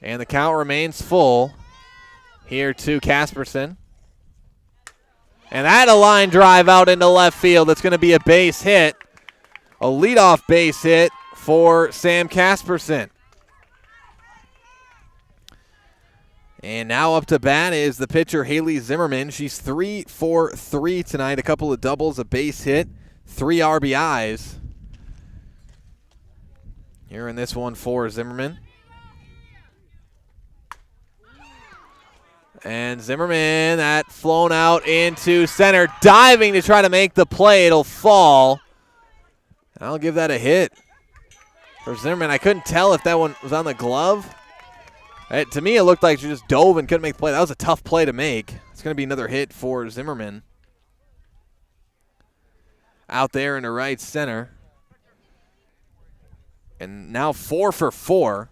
And the count remains full here to Casperson. And that a line drive out into left field. It's going to be a base hit. A leadoff base hit for Sam Casperson. And now up to bat is the pitcher Haley Zimmerman. She's 3 for 3 tonight. A couple of doubles, a base hit, 3 RBIs. Here in this one for Zimmerman. And Zimmerman, that flown out into center, diving to try to make the play. It'll fall. I'll give that a hit for Zimmerman. I couldn't tell if that one was on the glove. To me, it looked like she just dove and couldn't make the play. That was a tough play to make. It's going to be another hit for Zimmerman. Out there in the right center. And now 4 for 4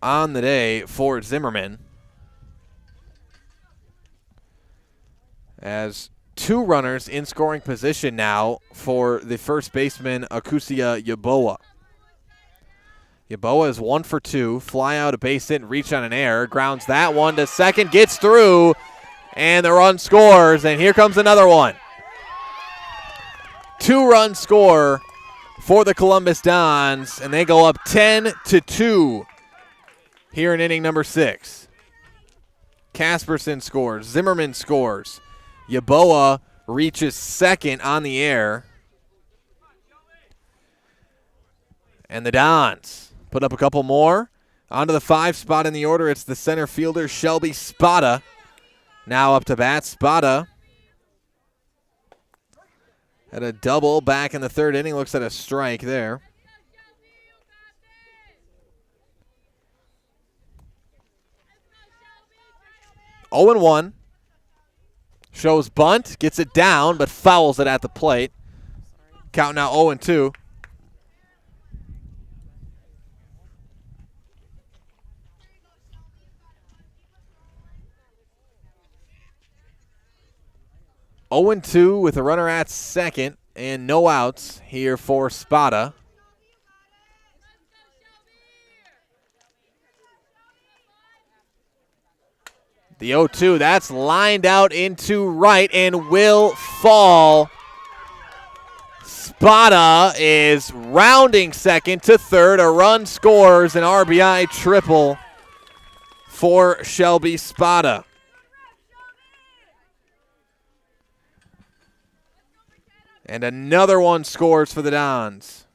on the day for Zimmerman. As 2 runners in scoring position now for the first baseman, Akusia Yaboa. Yaboa is 1 for 2. Fly out, a base hit, and reach on an error. Grounds that one to second, gets through, and the run scores, and here comes another one. 2-run score for the Columbus Dons, and they go up 10-2 here in inning number 6. Casperson scores. Zimmerman scores. Yaboa reaches second on the air. And the Dons put up a couple more. Onto the 5 spot in the order, it's the center fielder, Shelby Spada. Now up to bat, Spada had a double back in the 3rd inning. Looks at a strike there. Oh and 1. Shows bunt, gets it down, but fouls it at the plate. Count now 0-2. With a runner at second and no outs here for Spada. The 0-2, that's lined out into right and will fall. Spada is rounding second to third. A run scores, an RBI triple for Shelby Spada. And another one scores for the Dons.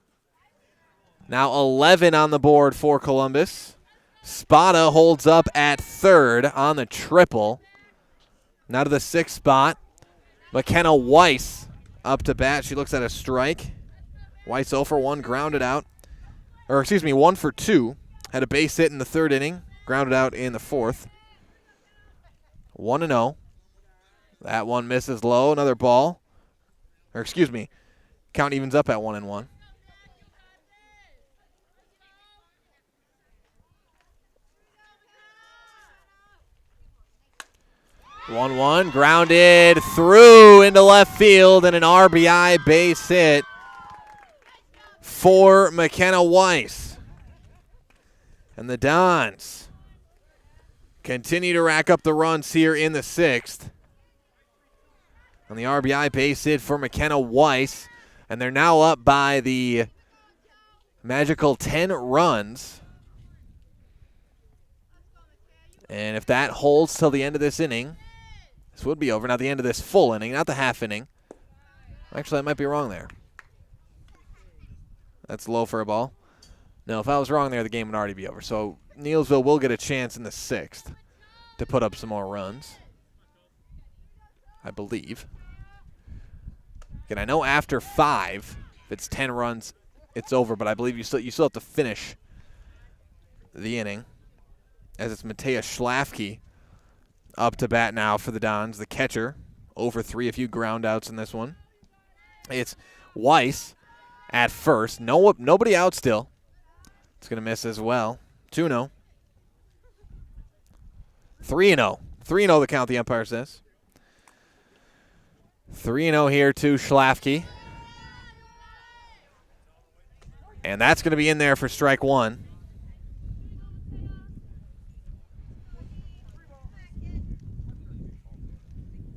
Now 11 on the board for Columbus. Spada holds up at third on the triple. Now to the 6th spot. McKenna Weiss up to bat. She looks at a strike. Weiss 0 for 1, grounded out. Or excuse me, 1 for 2. Had a base hit in the 3rd inning. Grounded out in the 4th. 1-0. That one misses low. Another ball. Or excuse me, count evens up at 1-1. One, grounded through into left field, and an RBI base hit for McKenna Weiss. And the Dons continue to rack up the runs here in the 6th. On the RBI base hit for McKenna Weiss, and they're now up by the magical 10 runs. And if that holds till the end of this inning, this would be over. Not the end of this full inning, not the half inning. Actually, I might be wrong there. That's low for a ball. No, if I was wrong there, the game would already be over. So Neillsville will get a chance in the 6th to put up some more runs, I believe. Again, I know after 5, if it's 10 runs, it's over, but I believe you still have to finish the inning, as it's Matea Schlafke up to bat now for the Dons. The catcher, over 3, a few ground outs in this one. It's Weiss at first. Nobody out still. It's going to miss as well. 2-0. 3-0. 3-0 the count, the umpire says. 3-0 here to Schlafke. And that's going to be in there for strike 1.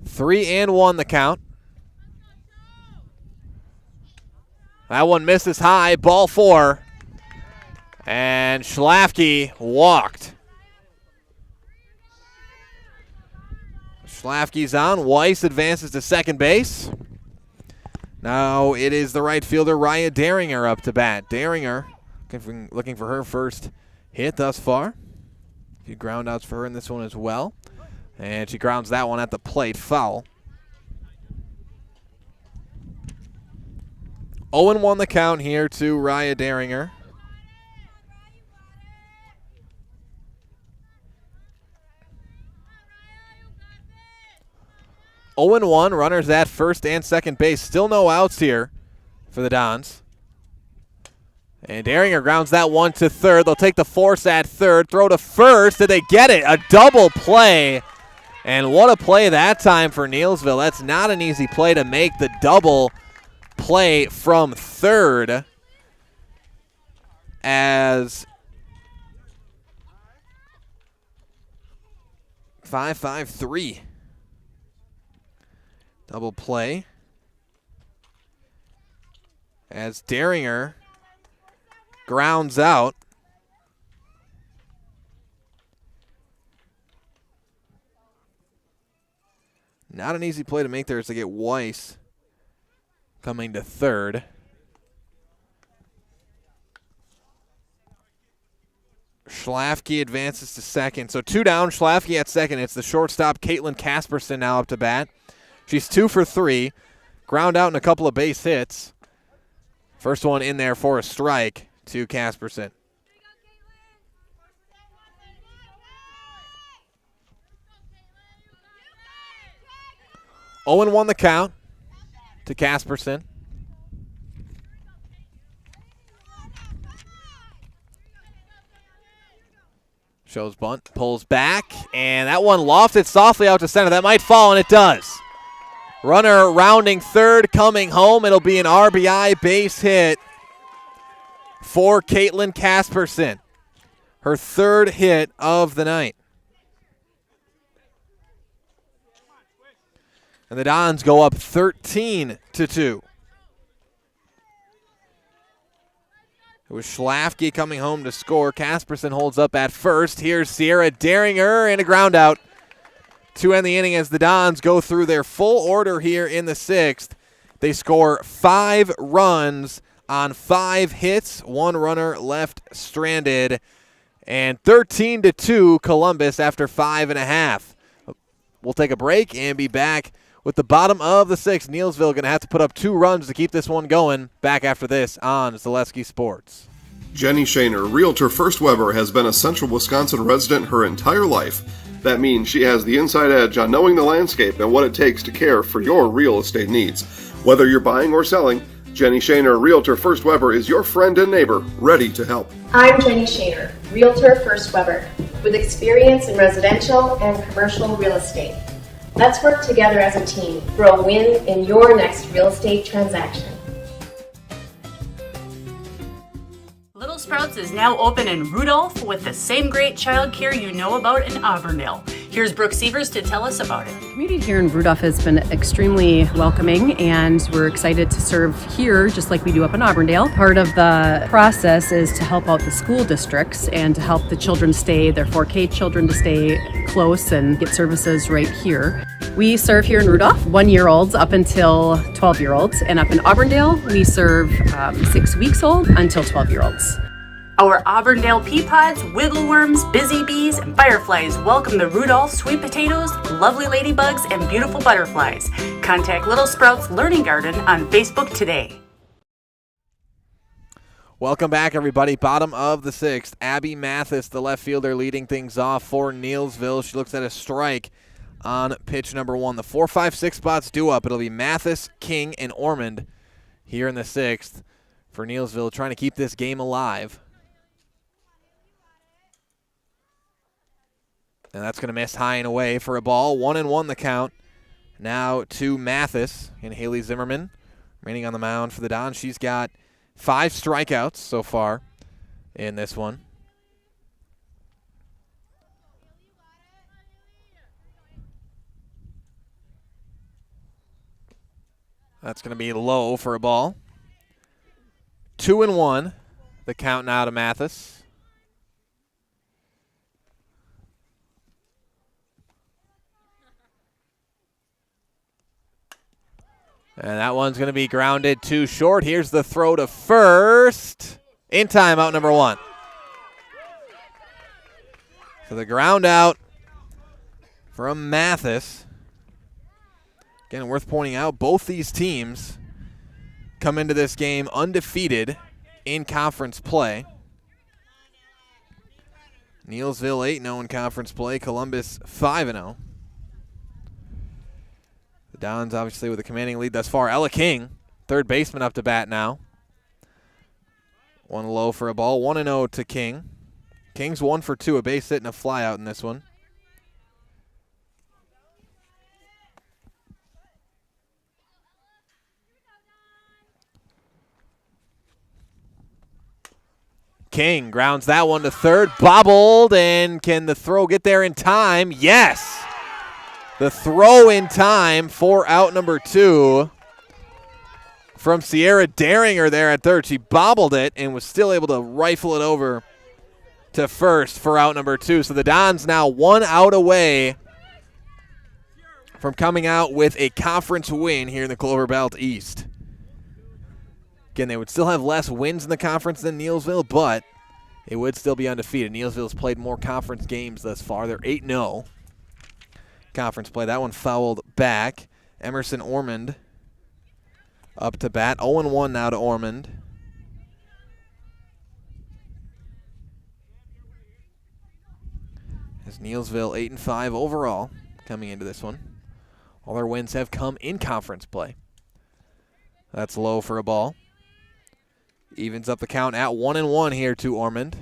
Three and 1 the count. That one misses high, ball 4. And Schlafke walked. Schlafke's on. Weiss advances to second base. Now it is the right fielder, Raya Daringer, up to bat. Daringer looking for her first hit thus far. A few ground outs for her in this one as well. And she grounds that one at the plate, foul. 0-1 the count here to Raya Daringer. (0-1) runners at first and second base. Still no outs here for the Dons. And Daringer grounds that one to third. They'll take the force at third. Throw to first. Did they get it? A double play. And what a play that time for Neillsville. That's not an easy play to make, the double play from third, as 5-5-3. Double play as Daringer grounds out. Not an easy play to make there as they get Weiss coming to third. Schlafke advances to second. So 2 down, Schlafke at second. It's the shortstop, Caitlin Casperson, now up to bat. She's 2 for 3. Ground out and a couple of base hits. First one in there for a strike to Casperson. (0-1) the count to Casperson. Shows bunt, pulls back, and that one lofted softly out to center. That might fall, and it does. Runner rounding third, coming home. It'll be an RBI base hit for Caitlin Casperson. Her third hit of the night. And the Dons go up 13-2. It was Schlafke coming home to score. Casperson holds up at first. Here's Sierra Daringer and a ground out to end the inning as the Dons go through their full order here in the 6th. They score 5 runs on 5 hits, 1 runner left stranded, and 13-2 Columbus after 5.5. We'll take a break and be back with the bottom of the 6th. Neillsville going to have to put up 2 runs to keep this one going. Back after this on Zaleski Sports. Jenny Shaner, Realtor First Weber, has been a Central Wisconsin resident her entire life. That means she has the inside edge on knowing the landscape and what it takes to care for your real estate needs. Whether you're buying or selling, Jenny Shaner, Realtor First Weber, is your friend and neighbor, ready to help. I'm Jenny Shaner, Realtor First Weber, with experience in residential and commercial real estate. Let's work together as a team for a win in your next real estate transaction. Little Sprouts is now open in Rudolph with the same great childcare you know about in Auburndale. Here's Brooke Sievers to tell us about it. The community here in Rudolph has been extremely welcoming, and we're excited to serve here just like we do up in Auburndale. Part of the process is to help out the school districts and to help the children stay, their 4K children to stay close and get services right here. We serve here in Rudolph 1-year-olds up until 12-year-olds, and up in Auburndale we serve 6 weeks old until 12-year-olds. Our Auburndale pea pods, wiggleworms, busy bees, and fireflies welcome the Rudolph sweet potatoes, lovely ladybugs, and beautiful butterflies. Contact Little Sprouts Learning Garden on Facebook today. Welcome back, everybody. Bottom of the 6th. Abby Mathis, the left fielder, leading things off for Neillsville. She looks at a strike on pitch number 1. The 4, 5, 6 spots due up. It'll be Mathis, King, and Ormond here in the 6th for Neillsville, trying to keep this game alive. And that's going to miss high and away for a ball. 1-1 the count. Now to Mathis and Haley Zimmerman remaining on the mound for the Dons. She's got 5 strikeouts so far in this one. That's going to be low for a ball. 2-1 the count now to Mathis. And that one's going to be grounded too short. Here's the throw to first. In time, out number 1. So the ground out from Mathis. Again, worth pointing out, both these teams come into this game undefeated in conference play. Neillsville 8-0 in conference play. Columbus 5-0. Dons obviously with a commanding lead thus far. Ella King, third baseman, up to bat now. 1 low for a ball. 1-0 to King. King's 1 for 2, a base hit and a fly out in this one. King grounds that one to third. Bobbled, and can the throw get there in time? Yes! The throw in time for out number 2 from Sierra Daringer there at third. She bobbled it and was still able to rifle it over to first for out number 2. So the Dons now 1 out away from coming out with a conference win here in the Clover Belt East. Again, they would still have less wins in the conference than Neillsville, but it would still be undefeated. Neillsville's played more conference games thus far. They're 8-0. Conference play. That one fouled back. Emerson Ormond up to bat. 0-1 now to Ormond. As Neillsville 8-5 overall coming into this one. All their wins have come in conference play. That's low for a ball. Evens up the count at 1-1 here to Ormond.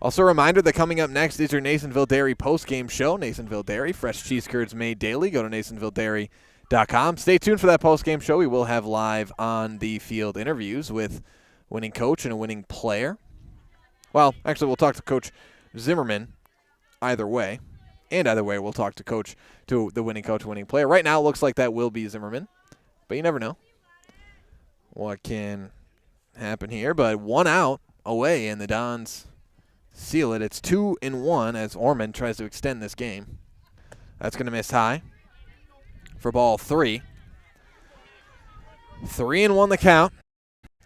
Also a reminder that coming up next is your Neillsville Dairy postgame show. Neillsville Dairy, fresh cheese curds made daily. Go to neillsvilledairy.com. Stay tuned for that postgame show. We will have live on the field interviews with winning coach and a winning player. Well, actually, we'll talk to Coach Zimmerman either way. And either way, we'll talk to the winning coach, winning player. Right now, it looks like that will be Zimmerman, but you never know what can happen here. But 1 out away, and the Dons seal it. It's 2-1 as Ormond tries to extend this game. That's going to miss high for ball 3. 3-1 the count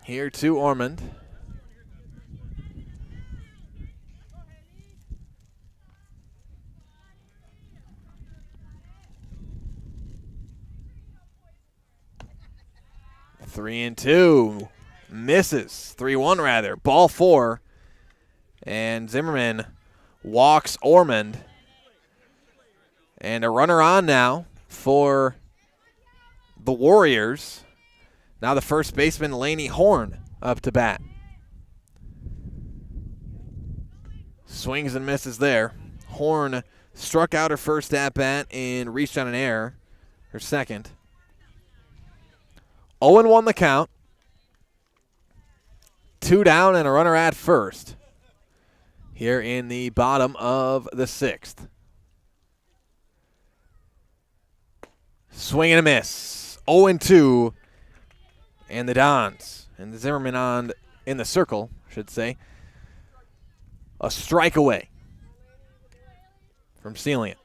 here to Ormond. Three and 2 misses. 3-1 rather. Ball 4. And Zimmerman walks Ormond. And a runner on now for the Warriors. Now the first baseman, Lainey Horn, up to bat. Swings and misses there. Horn struck out her first at-bat and reached on an error, her second. 0-1 the count. 2 down and a runner at first here in the bottom of the 6th. Swing and a miss. 0-2. And the Dons and the Zimmerman on in the circle, I should say. A strike away from sealing it.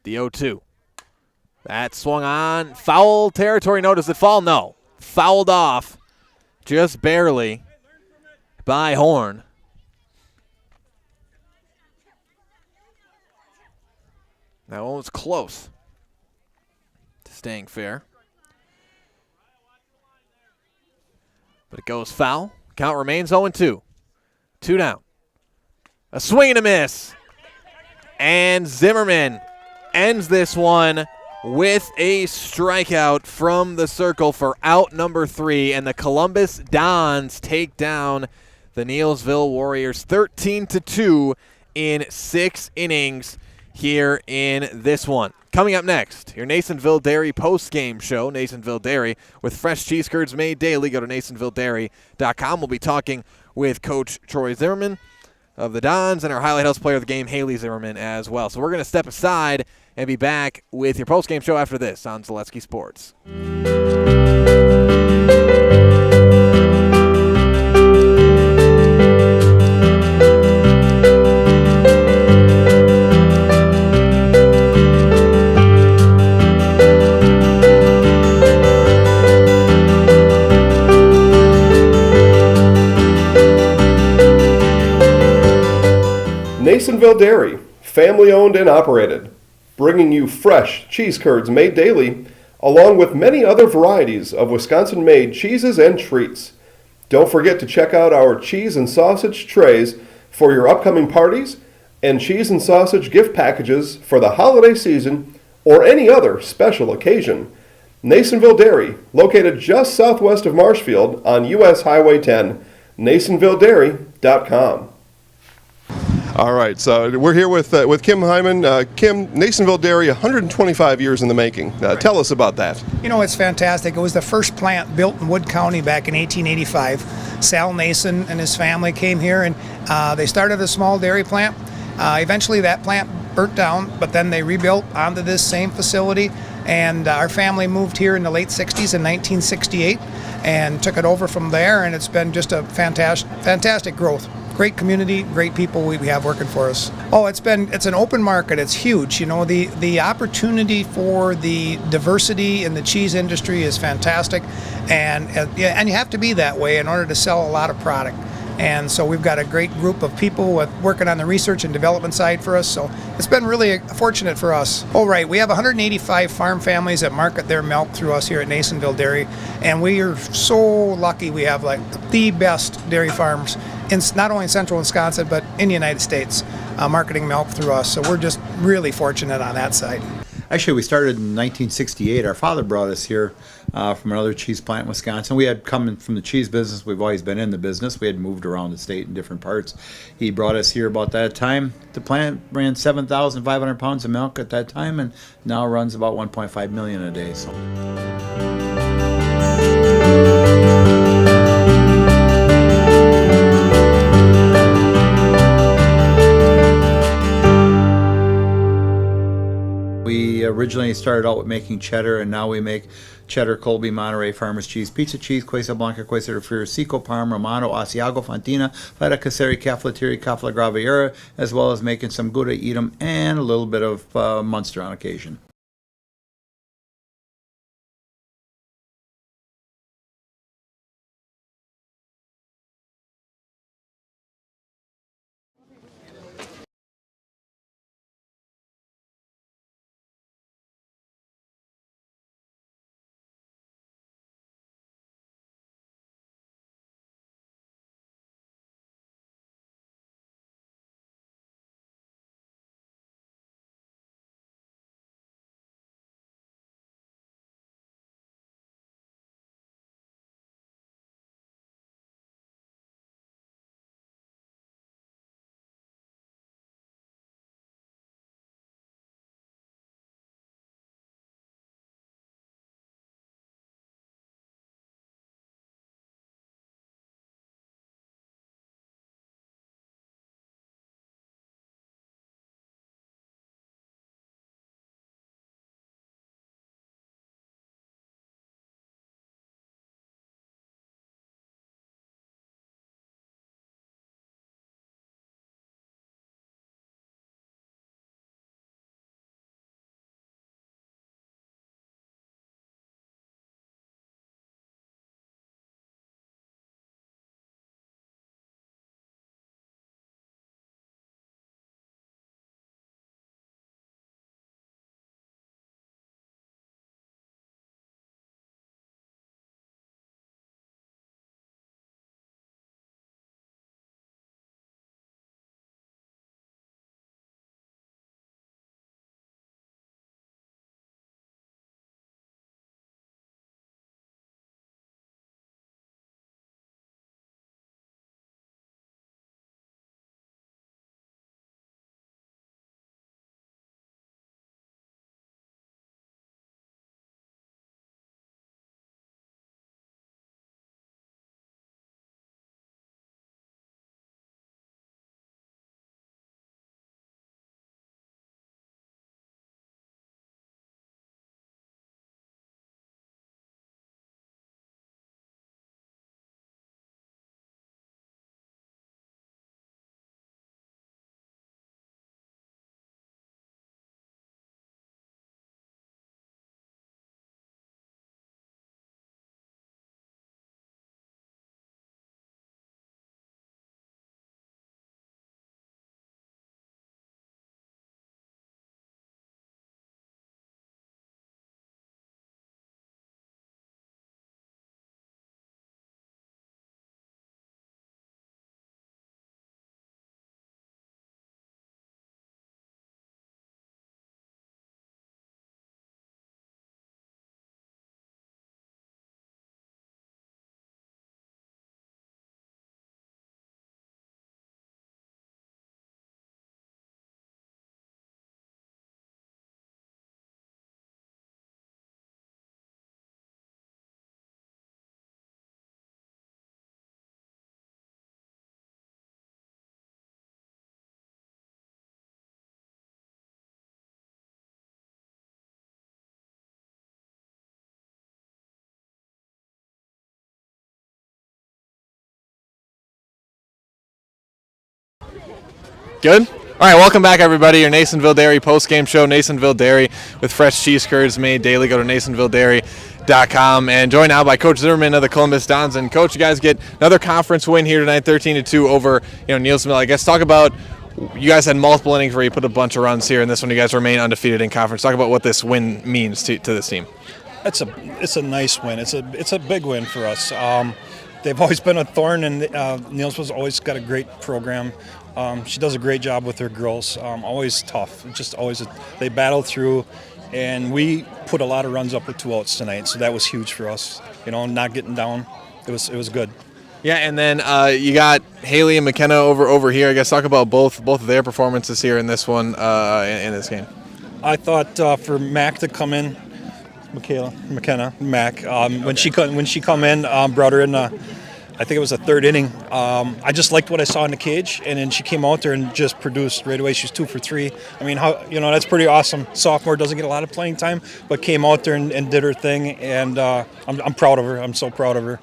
The 0-2. That swung on. Foul territory. No, does it fall? No. Fouled off just barely by Horn. That one was close to staying fair. But it goes foul. Count remains 0-2. 2 down. A swing and a miss. And Zimmerman ends this one with a strikeout from the circle for out number 3. And the Columbus Dons take down the Neillsville Warriors 13-2 in 6 innings here in this one. Coming up next, your Neillsville Dairy post-game show, Neillsville Dairy, with fresh cheese curds made daily. Go to neillsvilledairy.com. We'll be talking with Coach Troy Zimmerman of the Dons and our Highlight House player of the game, Haley Zimmerman, as well. So we're going to step aside and be back with your post-game show after this on Zaleski Sports. Neillsville Dairy, family owned and operated, bringing you fresh cheese curds made daily, along with many other varieties of Wisconsin-made cheeses and treats. Don't forget to check out our cheese and sausage trays for your upcoming parties and cheese and sausage gift packages for the holiday season or any other special occasion. Neillsville Dairy, located just southwest of Marshfield on U.S. Highway 10, neillsvilledairy.com. All right, so we're here with Kim Hyman. Kim, Neillsville Dairy, 125 years in the making. Tell us about that. You know, it's fantastic. It was the first plant built in Wood County back in 1885. Sal Nason and his family came here, and they started a small dairy plant. Eventually, that plant burnt down, but then they rebuilt onto this same facility, and our family moved here in the late 60s in 1968 and took it over from there, and it's been just a fantastic growth. Great community, great people we have working for us. Oh, it's an open market. It's huge. You know, the opportunity for the diversity in the cheese industry is fantastic, and you have to be that way in order to sell a lot of product. And so we've got a great group of people working on the research and development side for us. So it's been really fortunate for us. Oh, right. We have 185 farm families that market their milk through us here at Neillsville Dairy. And we are so lucky we have like the best dairy farms in not only in central Wisconsin, but in the United States, marketing milk through us. So we're just really fortunate on that side. Actually, we started in 1968. Our father brought us here from another cheese plant in Wisconsin. We had come from the cheese business. We've always been in the business. We had moved around the state in different parts. He brought us here about that time. The plant ran 7,500 pounds of milk at that time, and now runs about 1.5 million a day. So. We originally started out with making cheddar, and now we make cheddar, Colby, Monterey, Farmers cheese, pizza cheese, Quesa Blanca, Quesa de Friar, Seco, Parma, Romano, Asiago, Fontina, Feta Caseri, Cafetieri, Cafla Graviera, as well as making some Gouda Edam and a little bit of Munster on occasion. Good? All right, welcome back, everybody. Your Neillsville Dairy post-game show. Neillsville Dairy with fresh cheese curds made daily. Go to neillsvilledairy.com. And joined now by Coach Zimmerman of the Columbus Dons. And, Coach, you guys get another conference win here tonight, 13-2 over Neillsville. I guess talk about, you guys had multiple innings where you put a bunch of runs here, and this one you guys remain undefeated in conference. Talk about what this win means to this team. It's a nice win. It's a big win for us. They've always been a thorn, and Neillsville's always got a great program. She does a great job with her girls. Always tough. They battle through, and we put a lot of runs up with 2 outs tonight. So that was huge for us. Not getting down. It was good. Yeah, and then you got Haley and McKenna over here. I guess talk about both of their performances here in this one in this game. I thought for Mac to come in, McKenna, when she come in, brought her in I think it was the third inning. I just liked what I saw in the cage, and then she came out there and just produced right away. She's 2 for 3. I mean, that's pretty awesome. Sophomore doesn't get a lot of playing time, but came out there and did her thing, and I'm proud of her. I'm so proud of her.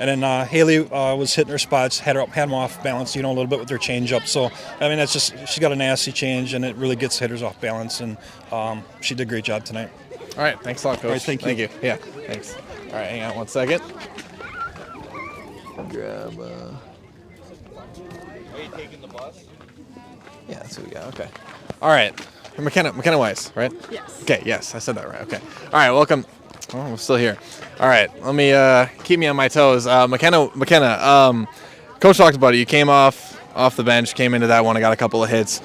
And then Haley was hitting her spots, had them off balance, a little bit with her changeup. So, I mean, that's just, she's got a nasty change, and it really gets hitters off balance, and she did a great job tonight. All right, thanks a lot, Coach. All right, thank you. Yeah, thanks. All right, hang on 1 second. Grab. Are you taking the bus? Yeah, that's what we got. Okay. All right, McKenna Weiss, right? Yes. Okay. Yes, I said that right. Okay. All right, welcome. Oh, we're still here. All right, let me keep me on my toes. McKenna. Coach talked about it. You came off the bench, came into that one, and got a couple of hits.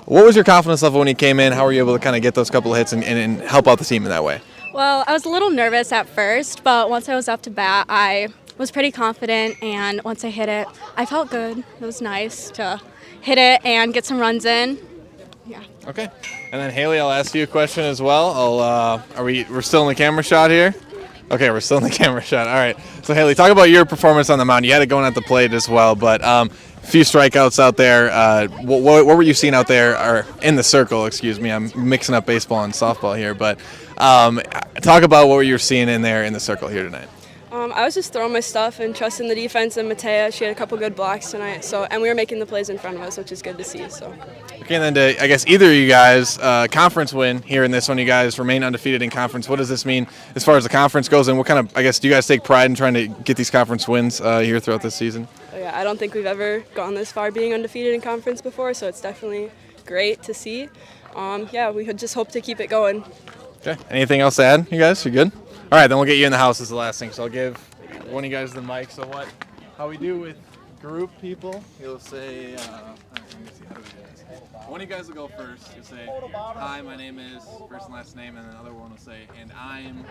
What was your confidence level when you came in? How were you able to kind of get those couple of hits and help out the team in that way? Well, I was a little nervous at first, but once I was up to bat, I was pretty confident, and once I hit it, I felt good. It was nice to hit it and get some runs in. Yeah. Okay. And then Haley, I'll ask you a question as well. We're still in the camera shot here? Okay, we're still in the camera shot. All right. So Haley, talk about your performance on the mound. You had it going at the plate as well, but a few strikeouts out there. What were you seeing out there, or in the circle? Excuse me. I'm mixing up baseball and softball here, but talk about what you were seeing in there in the circle here tonight. I was just throwing my stuff and trusting the defense and Matea. She had a couple good blocks tonight, and we were making the plays in front of us, which is good to see. So. Okay, and then I guess either of you guys, conference win here in this one. You guys remain undefeated in conference. What does this mean as far as the conference goes, and what kind of, I guess, do you guys take pride in trying to get these conference wins here throughout this season? Oh, yeah, I don't think we've ever gone this far being undefeated in conference before, so it's definitely great to see. We just hope to keep it going. Okay, anything else to add, you guys? You good? All right, then we'll get you in the house as the last thing. So I'll give one of you guys the mic. So how we do with group people, you'll say, let me see, how do we do this? One of you guys will go first. You'll say, hi, my name is, first and last name, and another one will say, and I'm,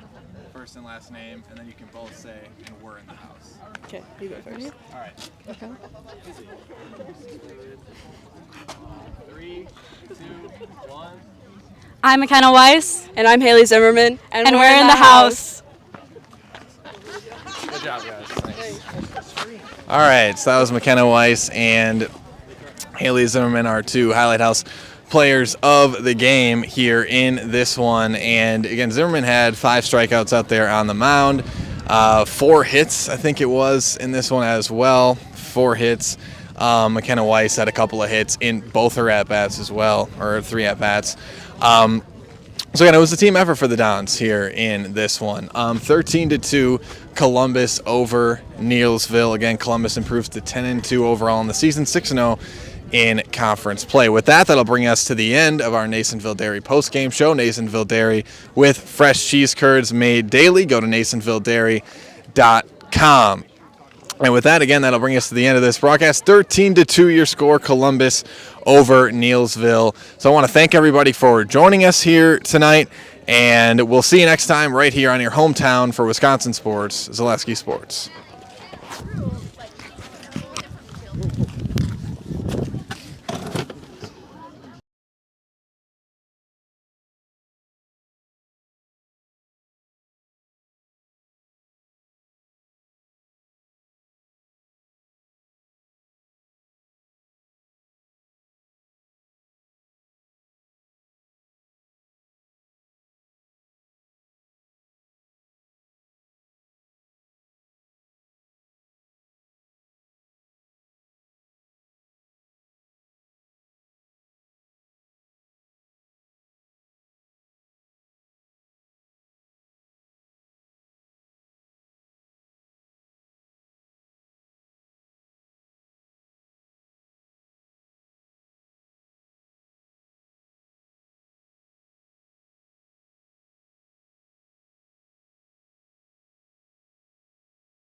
first and last name, and then you can both say, and we're in the house. Okay, you go first. All right. Okay. 3, 2, 1. I'm McKenna Weiss. And I'm Haley Zimmerman. And we're in the house. Good job, guys. Thanks. All right, so that was McKenna Weiss and Haley Zimmerman, our two Highlight House players of the game here in this one. And again, Zimmerman had 5 strikeouts out there on the mound, 4 hits, I think it was, in this one as well. 4 hits. McKenna Weiss had a couple of hits in both her at-bats as well, or 3 at-bats. So again, it was a team effort for the Dons here in this one. 13-2, Columbus over Neillsville. Again, Columbus improves to 10-2 overall in the season, 6-0 in conference play. With that, that'll bring us to the end of our Neillsville Dairy post-game show. Neillsville Dairy with fresh cheese curds made daily. Go to neillsvilledairy.com. And with that, again, that'll bring us to the end of this broadcast. 13-2 your score, Columbus over Neillsville. So I want to thank everybody for joining us here tonight, and we'll see you next time right here on your hometown for Wisconsin Sports, Zaleski Sports.